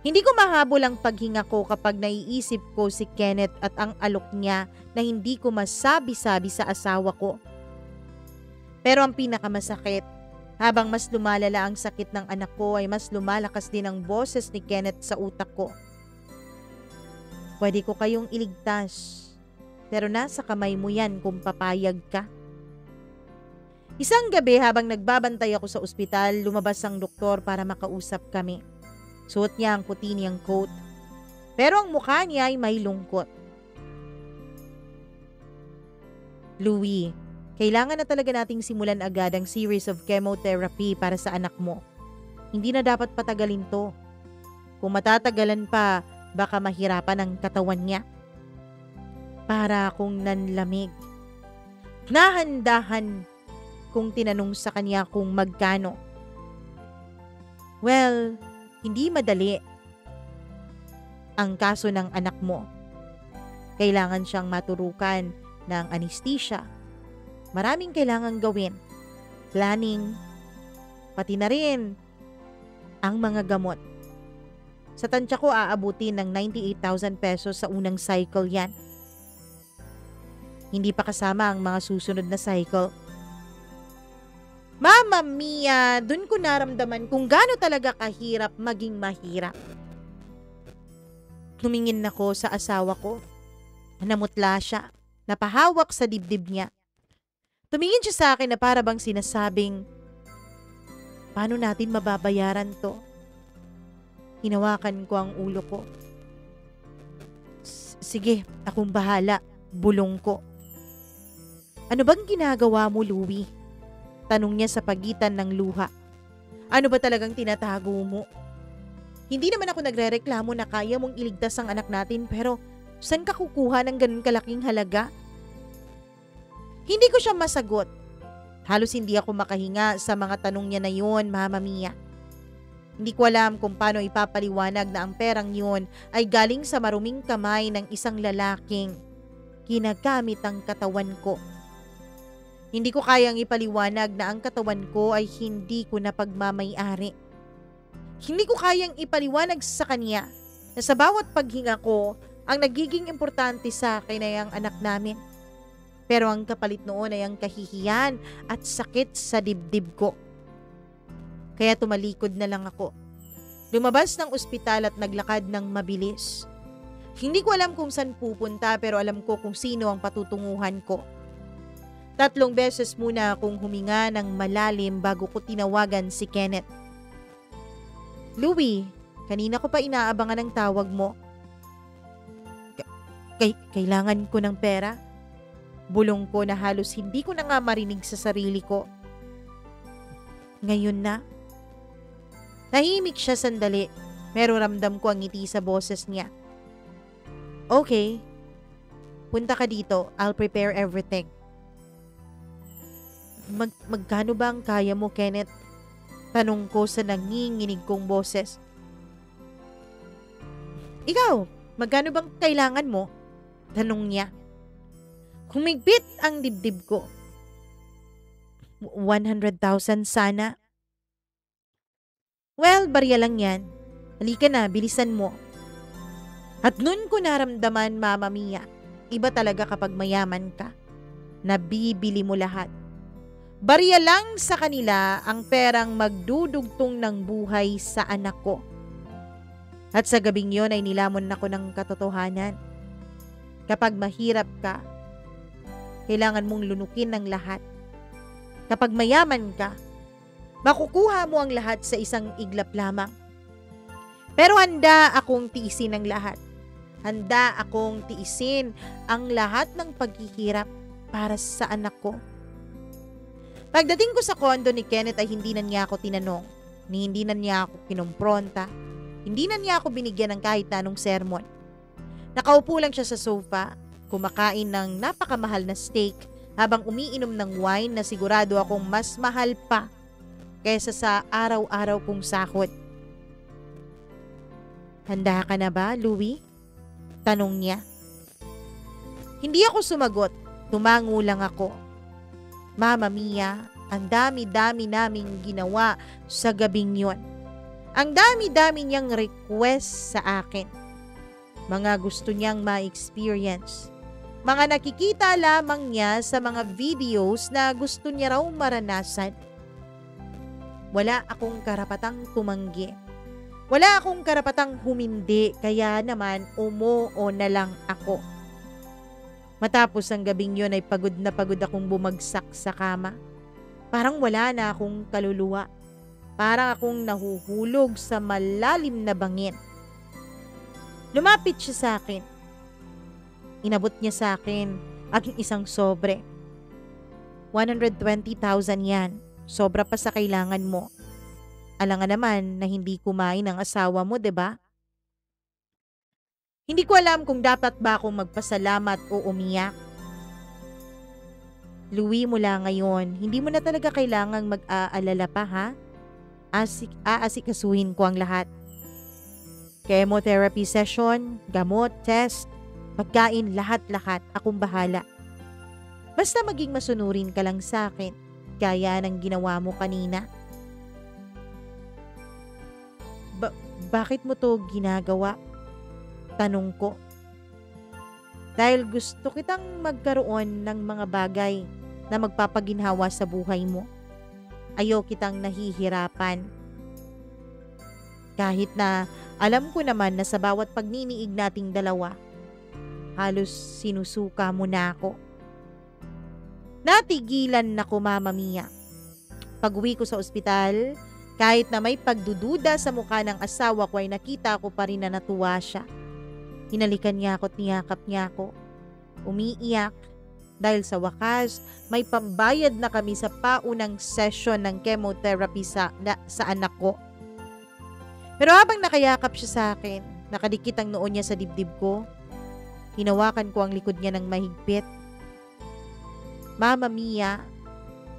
Hindi ko mahabol ang paghinga ko kapag naiisip ko si Kenneth at ang alok niya na hindi ko masabi-sabi sa asawa ko. Pero ang pinakamasakit, habang mas lumalala ang sakit ng anak ko ay mas lumalakas din ang boses ni Kenneth sa utak ko. Pwede ko kayong iligtas, pero nasa kamay mo yan kung papayag ka. Isang gabi habang nagbabantay ako sa ospital, lumabas ang doktor para makausap kami. Suot niya ang puti niyang coat, pero ang mukha niya ay may lungkot. Louie, kailangan na talaga nating simulan agad ang series of chemotherapy para sa anak mo. Hindi na dapat patagalin to. Kung matatagalan pa, baka mahirapan ang katawan niya. Para akong nanlamig. Nahandahan kung tinanong sa kanya kung magkano. Well, hindi madali ang kaso ng anak mo. Kailangan siyang maturukan ng anesthesia. Maraming kailangang gawin. Planning, pati na rin ang mga gamot. Sa tansya ko aabutin ng 98,000 pesos sa unang cycle yan. Hindi pa kasama ang mga susunod na cycle. Mama Mia, dun ko naramdaman kung gaano talaga kahirap maging mahirap. Tumingin ako sa asawa ko. Namutla siya. Napahawak sa dibdib niya. Tumingin siya sa akin na para bang sinasabing, paano natin mababayaran to? Hinawakan ko ang ulo ko. Sige, akong bahala. Bulong ko. Ano bang ginagawa mo, Louie? Tanong niya sa pagitan ng luha. Ano ba talagang tinatago mo? Hindi naman ako nagrereklamo na kaya mong iligtas ang anak natin, pero saan ka kukuha ng ganun kalaking halaga? Hindi ko siya masagot. Halos hindi ako makahinga sa mga tanong niya na yun, Mama Mia. Hindi ko alam kung paano ipapaliwanag na ang perang yun ay galing sa maruming kamay ng isang lalaking ginagamit ang katawan ko. Hindi ko kayang ipaliwanag na ang katawan ko ay hindi ko na pagmamay-ari. Hindi ko kayang ipaliwanag sa kanya na sa bawat paghinga ko, ang nagiging importante sa akin ay ang anak namin. Pero ang kapalit noon ay ang kahihiyan at sakit sa dibdib ko. Kaya tumalikod na lang ako. Lumabas ng ospital at naglakad ng mabilis. Hindi ko alam kung saan pupunta pero alam ko kung sino ang patutunguhan ko. 3 beses muna akong huminga ng malalim bago ko tinawagan si Kenneth. Louie, kanina ko pa inaabangan ang tawag mo. Kailangan ko ng pera? Bulong ko na halos hindi ko na nga marinig sa sarili ko. Ngayon na? Tahimik siya sandali, pero ramdam ko ang ngiti sa boses niya. Okay, punta ka dito. I'll prepare everything. Magkano ba ang kaya mo, Kenneth? Tanong ko sa nanginginig kong boses. Ikaw, magkano bang kailangan mo? Tanong niya. Humigpit ang dibdib ko. 100,000 sana. Well, barya lang yan. Halika na, bilisan mo. At nun ko naramdaman, Mama Mia, iba talaga kapag mayaman ka. Nabibili mo lahat. Barya lang sa kanila ang perang magdudugtong ng buhay sa anak ko. At sa gabing yon ay nilamon ako ng katotohanan. Kapag mahirap ka, kailangan mong lunukin ng lahat. Kapag mayaman ka, makukuha mo ang lahat sa isang iglap lamang. Pero handa akong tiisin ang lahat. Handa akong tiisin ang lahat ng paghihirap para sa anak ko. Pagdating ko sa kondo ni Kenneth ay hindi na niya ako tinanong, hindi na niya ako kinumpronta, hindi na niya ako binigyan ng kahit anong sermon. Nakaupo lang siya sa sofa, kumakain ng napakamahal na steak habang umiinom ng wine na sigurado akong mas mahal pa kaysa sa araw-araw kong sahod. Handa ka na ba, Louie? Tanong niya. Hindi ako sumagot, tumango lang ako. Mama Mia, ang dami-dami naming ginawa sa gabing yon. Ang dami-dami niyang request sa akin. Mga gusto niyang ma-experience. Mga nakikita lamang niya sa mga videos na gusto niya raw maranasan. Wala akong karapatang tumanggi. Wala akong karapatang humindi, kaya naman umuo na lang ako. Matapos ang gabing yon ay pagod na pagod akong bumagsak sa kama. Parang wala na akong kaluluwa. Parang akong nahuhulog sa malalim na bangin. Lumapit siya sa akin. Inabot niya sa akin ang isang sobre. 120,000 yan. Sobra pa sa kailangan mo. Alangan naman na hindi kumain ang asawa mo, 'di ba? Hindi ko alam kung dapat ba akong magpasalamat o umiyak. Louie, mula ngayon, hindi mo na talaga kailangang mag-aalala pa, ha? Aasikasuhin ko ang lahat. Chemotherapy session, gamot, test, pagkain, lahat-lahat, akong bahala. Basta maging masunurin ka lang sa akin, gaya ng ginawa mo kanina. Bakit mo to ginagawa? Tanong ko. Dahil gusto kitang magkaroon ng mga bagay na magpapaginhawa sa buhay mo. Ayaw kitang nahihirapan. Kahit na alam ko naman na sa bawat pagniniig nating dalawa, halos sinusuka mo na ako. Natigilan na ko, Mama Mia. Pag-uwi ko sa ospital, kahit na may pagdududa sa mukha ng asawa ko ay nakita ko pa rin na natuwa siya. Hinalikan niya ako at niyakap niya ako. Umiiyak dahil sa wakas may pambayad na kami sa paunang session ng chemotherapy sa anak ko. Pero habang nakayakap siya sa akin, nakadikit ang noo niya sa dibdib ko, hinawakan ko ang likod niya ng mahigpit. Mama Mia,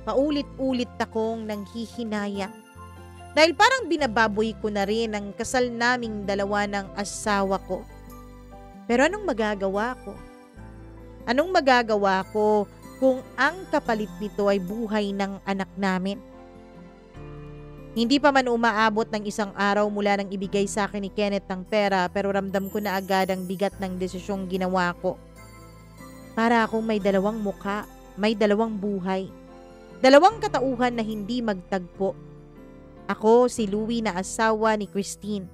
paulit-ulit akong nanghihinayang. Dahil parang binababoy ko na rin ang kasal naming dalawa ng asawa ko. Pero anong magagawa ko? Anong magagawa ko kung ang kapalit nito ay buhay ng anak namin? Hindi pa man umaabot ng isang araw mula nang ibigay sa akin ni Kenneth ang pera, pero ramdam ko na agad ang bigat ng desisyong ginawa ko. Para akong may dalawang mukha, may dalawang buhay. Dalawang katauhan na hindi magtagpo. Ako si Louie na asawa ni Christine.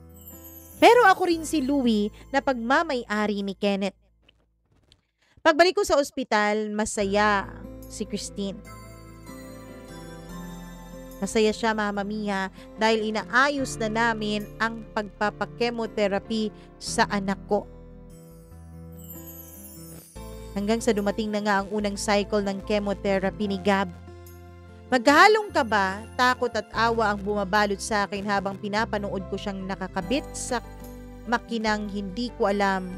Pero ako rin si Louie na pagmamay-ari ni Kenneth. Pagbalik ko sa ospital, masaya si Christine. Masaya siya, Mama Mia, dahil inaayos na namin ang pagpapakemotherapy sa anak ko. Hanggang sa dumating na nga ang unang cycle ng chemotherapy ni Gab. Magkahalong kaba, takot at awa ang bumabalot sa akin habang pinapanood ko siyang nakakabit sa makinang hindi ko alam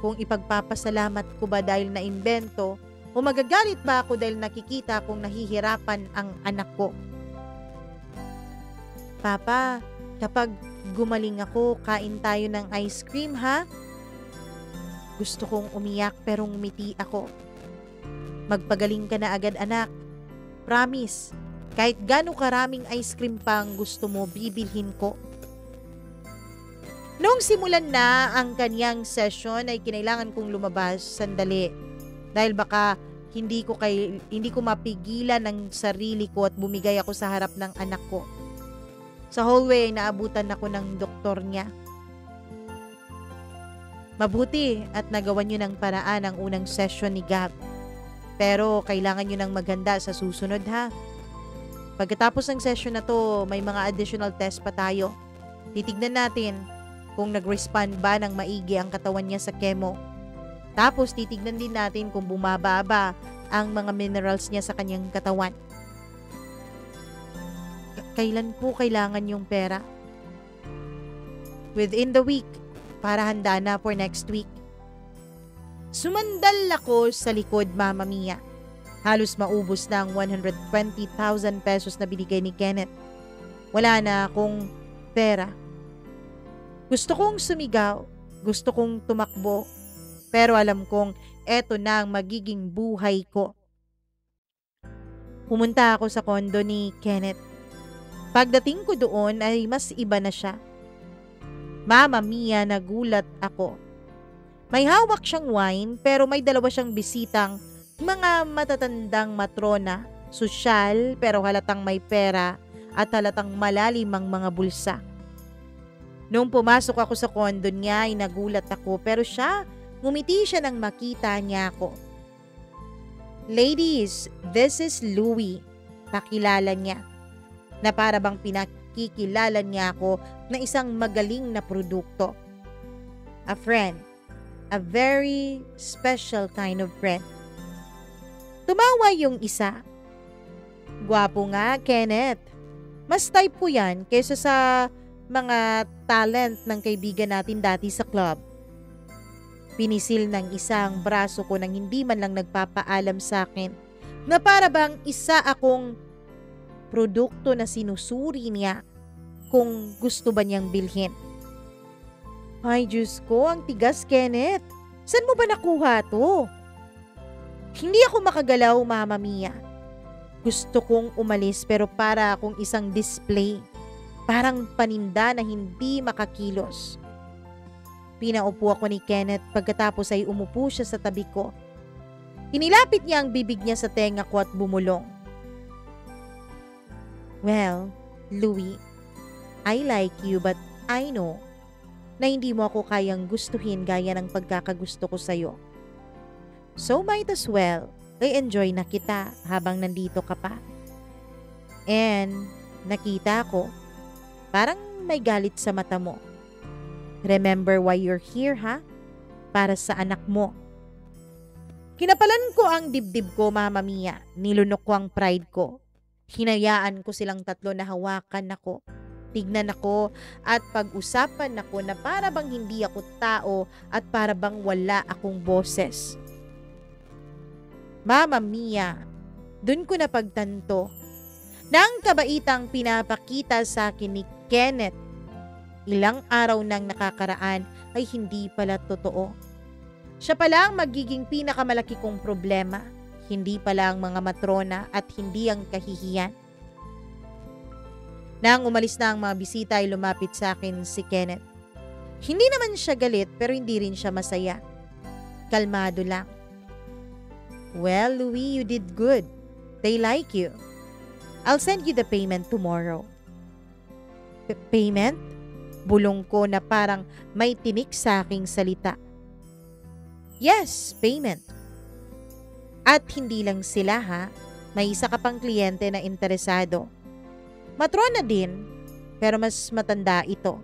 kung ipagpapasalamat ko ba dahil naimbento o magagalit ba ako dahil nakikita kong nahihirapan ang anak ko. Papa, kapag gumaling ako, kain tayo ng ice cream, ha? Gusto kong umiyak pero ngumiti ako. Magpagaling ka na agad, anak. Promise, kahit gaano karaming ice cream pa ang gusto mo, bibilhin ko. Noong simulan na ang kanyang session ay kinailangan kong lumabas sandali dahil baka hindi ko mapigilan ang sarili ko at bumigay ako sa harap ng anak ko. Sa hallway ay naabutan ako ng doktor niya. Mabuti at nagawan nyo ng paraan ang unang session ni Gab. Pero kailangan nyo ng maghanda sa susunod ha. Pagkatapos ng session na to, may mga additional test pa tayo. Titignan natin kung nag-respond ba ng maigi ang katawan niya sa chemo. Tapos titignan din natin kung bumaba ba ang mga minerals niya sa kanyang katawan. Kailan po kailangan yung pera? Within the week, para handa na for next week. Sumandal ako sa likod, Mama Mia. Halos maubos na ang 120,000 pesos na binigay ni Kenneth. Wala na akong pera. Gusto kong sumigaw, gusto kong tumakbo, pero alam kong eto na ang magiging buhay ko. Pumunta ako sa kondo ni Kenneth. Pagdating ko doon ay mas iba na siya. Mama Mia, nagulat ako. May hawak siyang wine pero may dalawa siyang bisitang mga matatandang matrona, sosyal pero halatang may pera at halatang malalim ang mga bulsa. Nung pumasok ako sa kondo niya ay nagulat ako pero ngumiti siya nang makita niya ako. Ladies, this is Louie, pakilala niya, na para bang pinakikilala niya ako na isang magaling na produkto. A friend, a very special kind of friend. Tumawa yung isa. Gwapo nga, Kenneth. Mas type ko yan kaysa sa mga talent ng kaibigan natin dati sa club. Pinisil ng isang braso ko nang hindi man lang nagpapaalam sa akin na para bang isa akong produkto na sinusuri niya kung gusto ba niyang bilhin. Ay, Diyos ko, ang tigas, Kenneth. Saan mo ba nakuha to? Hindi ako makagalaw, Mama Mia. Gusto kong umalis pero para akong isang display. Parang paninda na hindi makakilos. Pinaupo ako ni Kenneth pagkatapos ay umupo siya sa tabi ko. Inilapit niya ang bibig niya sa tenga ko at bumulong. Well, Louie, I like you but I know na hindi mo ako kayang gustuhin gaya ng pagkakagusto ko sa'yo. So might as well, enjoy na kita habang nandito ka pa. And nakita ko, parang may galit sa mata mo. Remember why you're here, ha? Para sa anak mo. Kinapalan ko ang dibdib ko, Mama Mia. Nilunok ko ang pride ko. Hinayaan ko silang tatlo na hawakan ako. Tignan ako at pag-usapan ako na para bang hindi ako tao at para bang wala akong boses. Mama Mia, dun ko napagtanto na ang kabaitang pinapakita sa akin ni Kenneth ilang araw nang nakakaraan ay hindi pala totoo. Siya pala ang magiging pinakamalaki kong problema, hindi pala ang mga matrona at hindi ang kahihiyan. Nang umalis na ang mga bisita ay lumapit sa akin si Kenneth. Hindi naman siya galit pero hindi rin siya masaya. Kalmado lang. Well, Louie, you did good. They like you. I'll send you the payment tomorrow. Payment? Bulong ko na parang may tinik sa aking salita. Yes, payment. At hindi lang sila ha, may isa ka pang kliyente na interesado. Matrona din, pero mas matanda ito.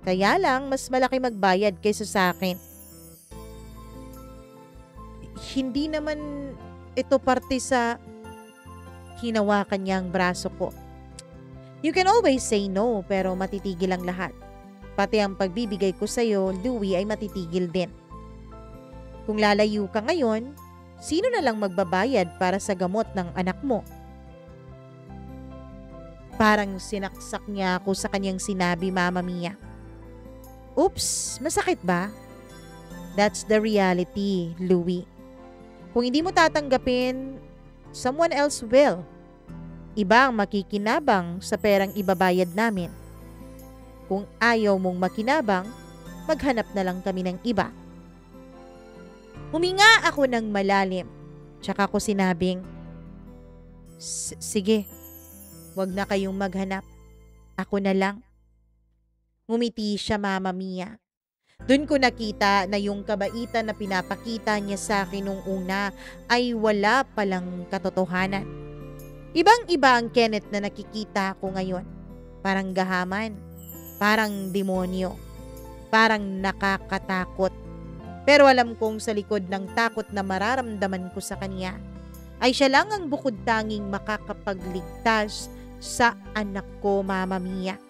Kaya lang, mas malaki magbayad kaysa sa akin. Hindi naman ito parte sa hinawakan niya ang braso ko. You can always say no, pero matitigil ang lahat. Pati ang pagbibigay ko sa'yo, Louie, ay matitigil din. Kung lalayo ka ngayon, sino na lang magbabayad para sa gamot ng anak mo? Parang sinaksak niya ako sa kanyang sinabi, Mama Mia. Oops, masakit ba? That's the reality, Louie. Kung hindi mo tatanggapin, someone else will. Iba ang makikinabang sa perang ibabayad namin. Kung ayaw mong makinabang, maghanap na lang kami ng iba. Huminga ako ng malalim, tsaka ko sinabing, sige. Huwag na kayong maghanap. Ako na lang. Ngumiti siya, Mama Mia. Doon ko nakita na yung kabaitan na pinapakita niya sa akin nung una ay wala palang katotohanan. Ibang-iba ang Kenneth na nakikita ko ngayon. Parang gahaman, parang demonyo, parang nakakatakot. Pero alam kong sa likod ng takot na mararamdaman ko sa kanya, ay siya lang ang bukod tanging makakapagligtas sa anak ko, Mama Mia.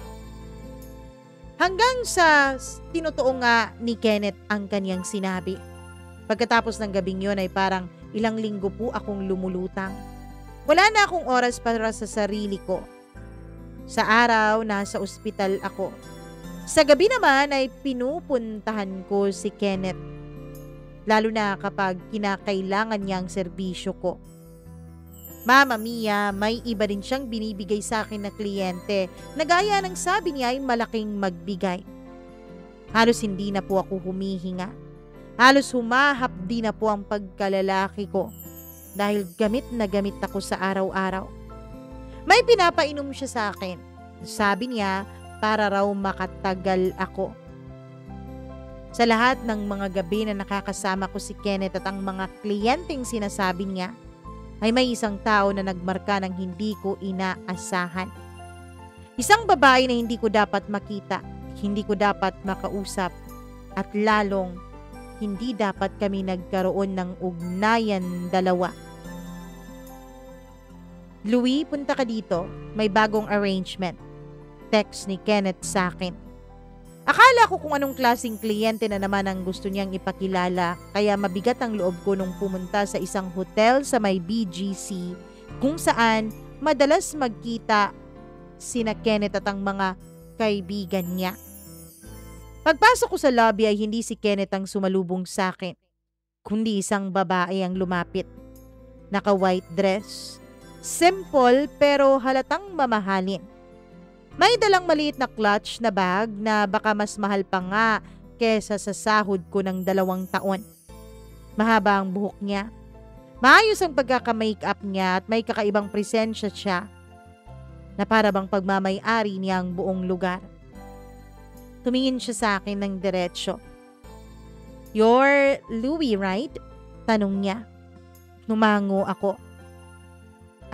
Hanggang sa tinotoo nga ni Kenneth ang kanyang sinabi. Pagkatapos ng gabing yun ay parang ilang linggo po akong lumulutang. Wala na akong oras para sa sarili ko. Sa araw, nasa ospital ako. Sa gabi naman ay pinupuntahan ko si Kenneth. Lalo na kapag kinakailangan niya ang serbisyo ko. Mama Mia, may iba din siyang binibigay sa akin na kliyente na gaya ng sabi niya ay malaking magbigay. Halos hindi na po ako humihinga. Halos humahapdi na po ang pagkalalaki ko dahil gamit na gamit ako sa araw-araw. May pinapainom siya sa akin. Sabi niya para raw makatagal ako. Sa lahat ng mga gabi na nakakasama ko si Kenneth at ang mga kliyenteng sinasabi niya, ay may isang tao na nagmarka ng hindi ko inaasahan. Isang babae na hindi ko dapat makita, hindi ko dapat makausap, at lalong hindi dapat kami nagkaroon ng ugnayan dalawa. Louie, punta ka dito. May bagong arrangement. Text ni Kenneth sa akin. Akala ko kung anong klaseng kliyente na naman ang gusto niyang ipakilala, kaya mabigat ang loob ko nung pumunta sa isang hotel sa may BGC kung saan madalas magkita sina Kenneth at ang mga kaibigan niya. Pagpasok ko sa lobby ay hindi si Kenneth ang sumalubong sa akin, kundi isang babae ang lumapit. Naka-white dress. Simple pero halatang mamahalin. May dalang maliit na clutch na bag na baka mas mahal pa nga kesa sa sahod ko ng 2 taon. Mahaba ang buhok niya. Maayos ang pagkaka-makeup niya at may kakaibang presensya siya na para bang pagmamay-ari niya ang buong lugar. Tumingin siya sa akin ng diretsyo. "You're Louie, right?" Tanong niya. Numango ako.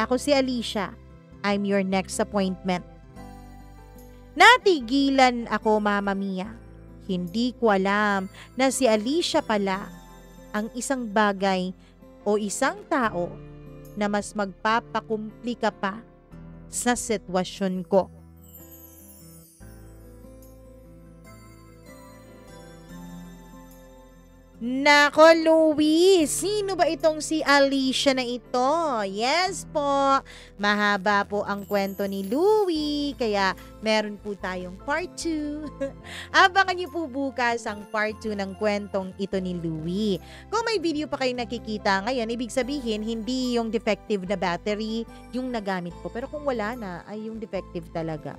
"Ako si Alicia. I'm your next appointment." Natigilan ako, Mama Mia. Hindi ko alam na si Alicia pala ang isang bagay o isang tao na mas magpapakumplika pa sa sitwasyon ko. Nako, Louie, sino ba itong si Alicia na ito? Yes po, mahaba po ang kwento ni Louie, kaya meron po tayong part 2. Abangan niyo po bukas ang part 2 ng kwentong ito ni Louie. Kung may video pa kayo nakikita ngayon, ibig sabihin hindi yung defective na battery yung nagamit ko. Pero kung wala na, ay yung defective talaga.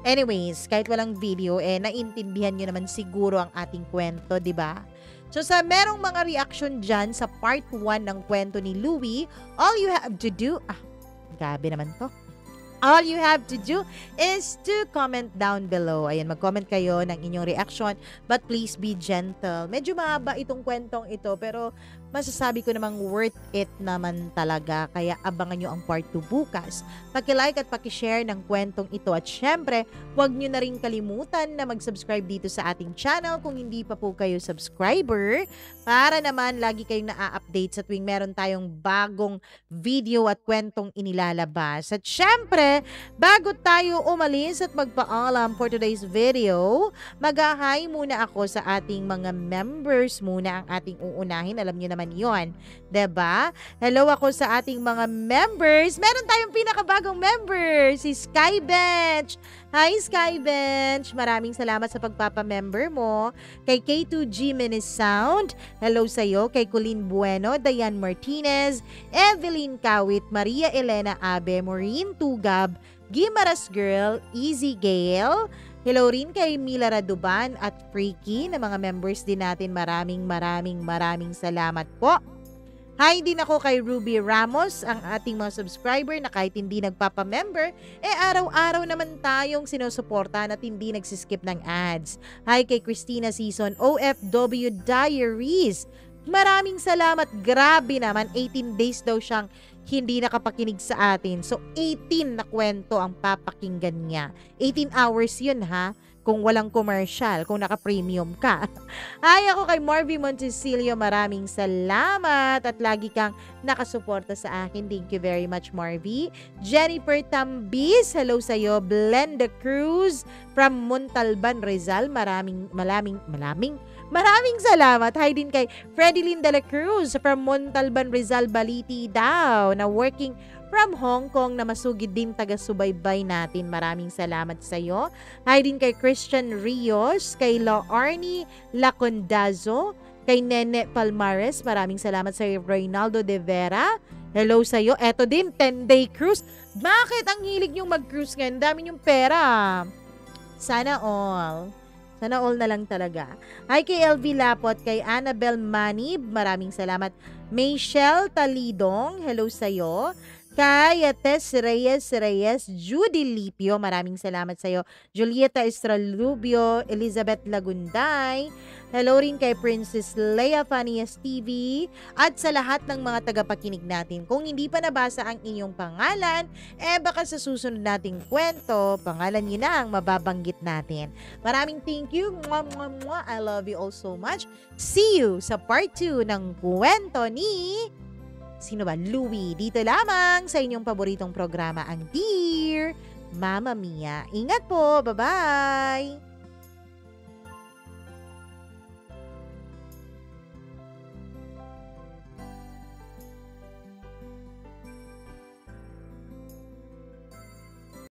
Anyways, kahit walang video, naintindihan niyo naman siguro ang ating kwento, di ba? So sa merong mga reaction dyan sa part 1 ng kwento ni Louie, all you have to do, gabi naman to. All you have to do is to comment down below. Ayan, mag-comment kayo ng inyong reaction, but please be gentle. Medyo mahaba itong kwentong ito, pero masasabi ko namang worth it naman talaga. Kaya abangan nyo ang part 2 bukas. Paki-like at paki-share ng kwentong ito. At syempre, huwag nyo na rin kalimutan na mag-subscribe dito sa ating channel kung hindi pa po kayo subscriber. Para naman lagi kayong na-update sa tuwing meron tayong bagong video at kwentong inilalabas. At syempre, bago tayo umalis at magpaalam for today's video, mag-hi muna ako sa ating mga members muna ang ating uunahin. Alam nyo naman yon, diba? Hello ako sa ating mga members. Meron tayong pinakabagong member, si Skybench. Hi Skybench! Maraming salamat sa pagpapamember mo. Kay K2G Mini Sound, hello sa'yo. Kay Colleen Bueno, Diane Martinez, Evelyn Kawit, Maria Elena Abe, Maureen Tugab, Gimaras Girl, Easy Gale, hello rin kay Mila Raduban at Freaky na mga members din natin. Maraming salamat po. Hi din ako kay Ruby Ramos, ang ating mga subscriber na kahit hindi nagpapa-member, araw-araw naman tayong sinusuportahan at hindi nagsiskip ng ads. Hi kay Christina Season, OFW Diaries. Maraming salamat, grabe naman, 18 days daw siyang hindi nakapakinig sa atin. So 18 na kwento ang papakinggan niya. 18 hours yun ha. Kung walang commercial, kung naka-premium ka. Ay, ako kay Marvy Montecillo, maraming salamat at lagi kang nakasuporta sa akin. Thank you very much, Marvy. Jennifer Tambis, hello sa'yo. Blenda Cruz from Montalban, Rizal, maraming salamat. Hi din kay Freddy Lynn de la Cruz from Montalban, Rizal, Baliti daw, na working from Hong Kong na masugid din taga-subaybay natin. Maraming salamat sa iyo. Hi din kay Christian Rios, kay La Arnie Lacondazo, kay Nene Palmares. Maraming salamat sa iyo, Reynaldo de Vera. Hello sa iyo. Eto din, 10-day cruise. Bakit ang hilig niyong mag-cruise ngayon? Dami niyong pera. Sana all. Sana all na lang talaga. Hi kay LV Lapot, kay Annabel Manib. Maraming salamat. Michelle Talidong. Hello sa iyo. Kay Tess Reyes, Judy Lipio, maraming salamat sa iyo. Julieta Estralubio, Elizabeth Lagunday. Hello rin kay Princess Leia Fanias TV at sa lahat ng mga tagapakinig natin. Kung hindi pa nabasa ang inyong pangalan, baka sa susunod nating kwento, pangalan niyo na ang mababanggit natin. Maraming thank you. Mwah, mwah, mwah. I love you all so much. See you sa part 2 ng kwento ni... Sino ba? Louie. Dito lamang sa inyong paboritong programa, ang Dear Mama Mia. Ingat po. Bye-bye!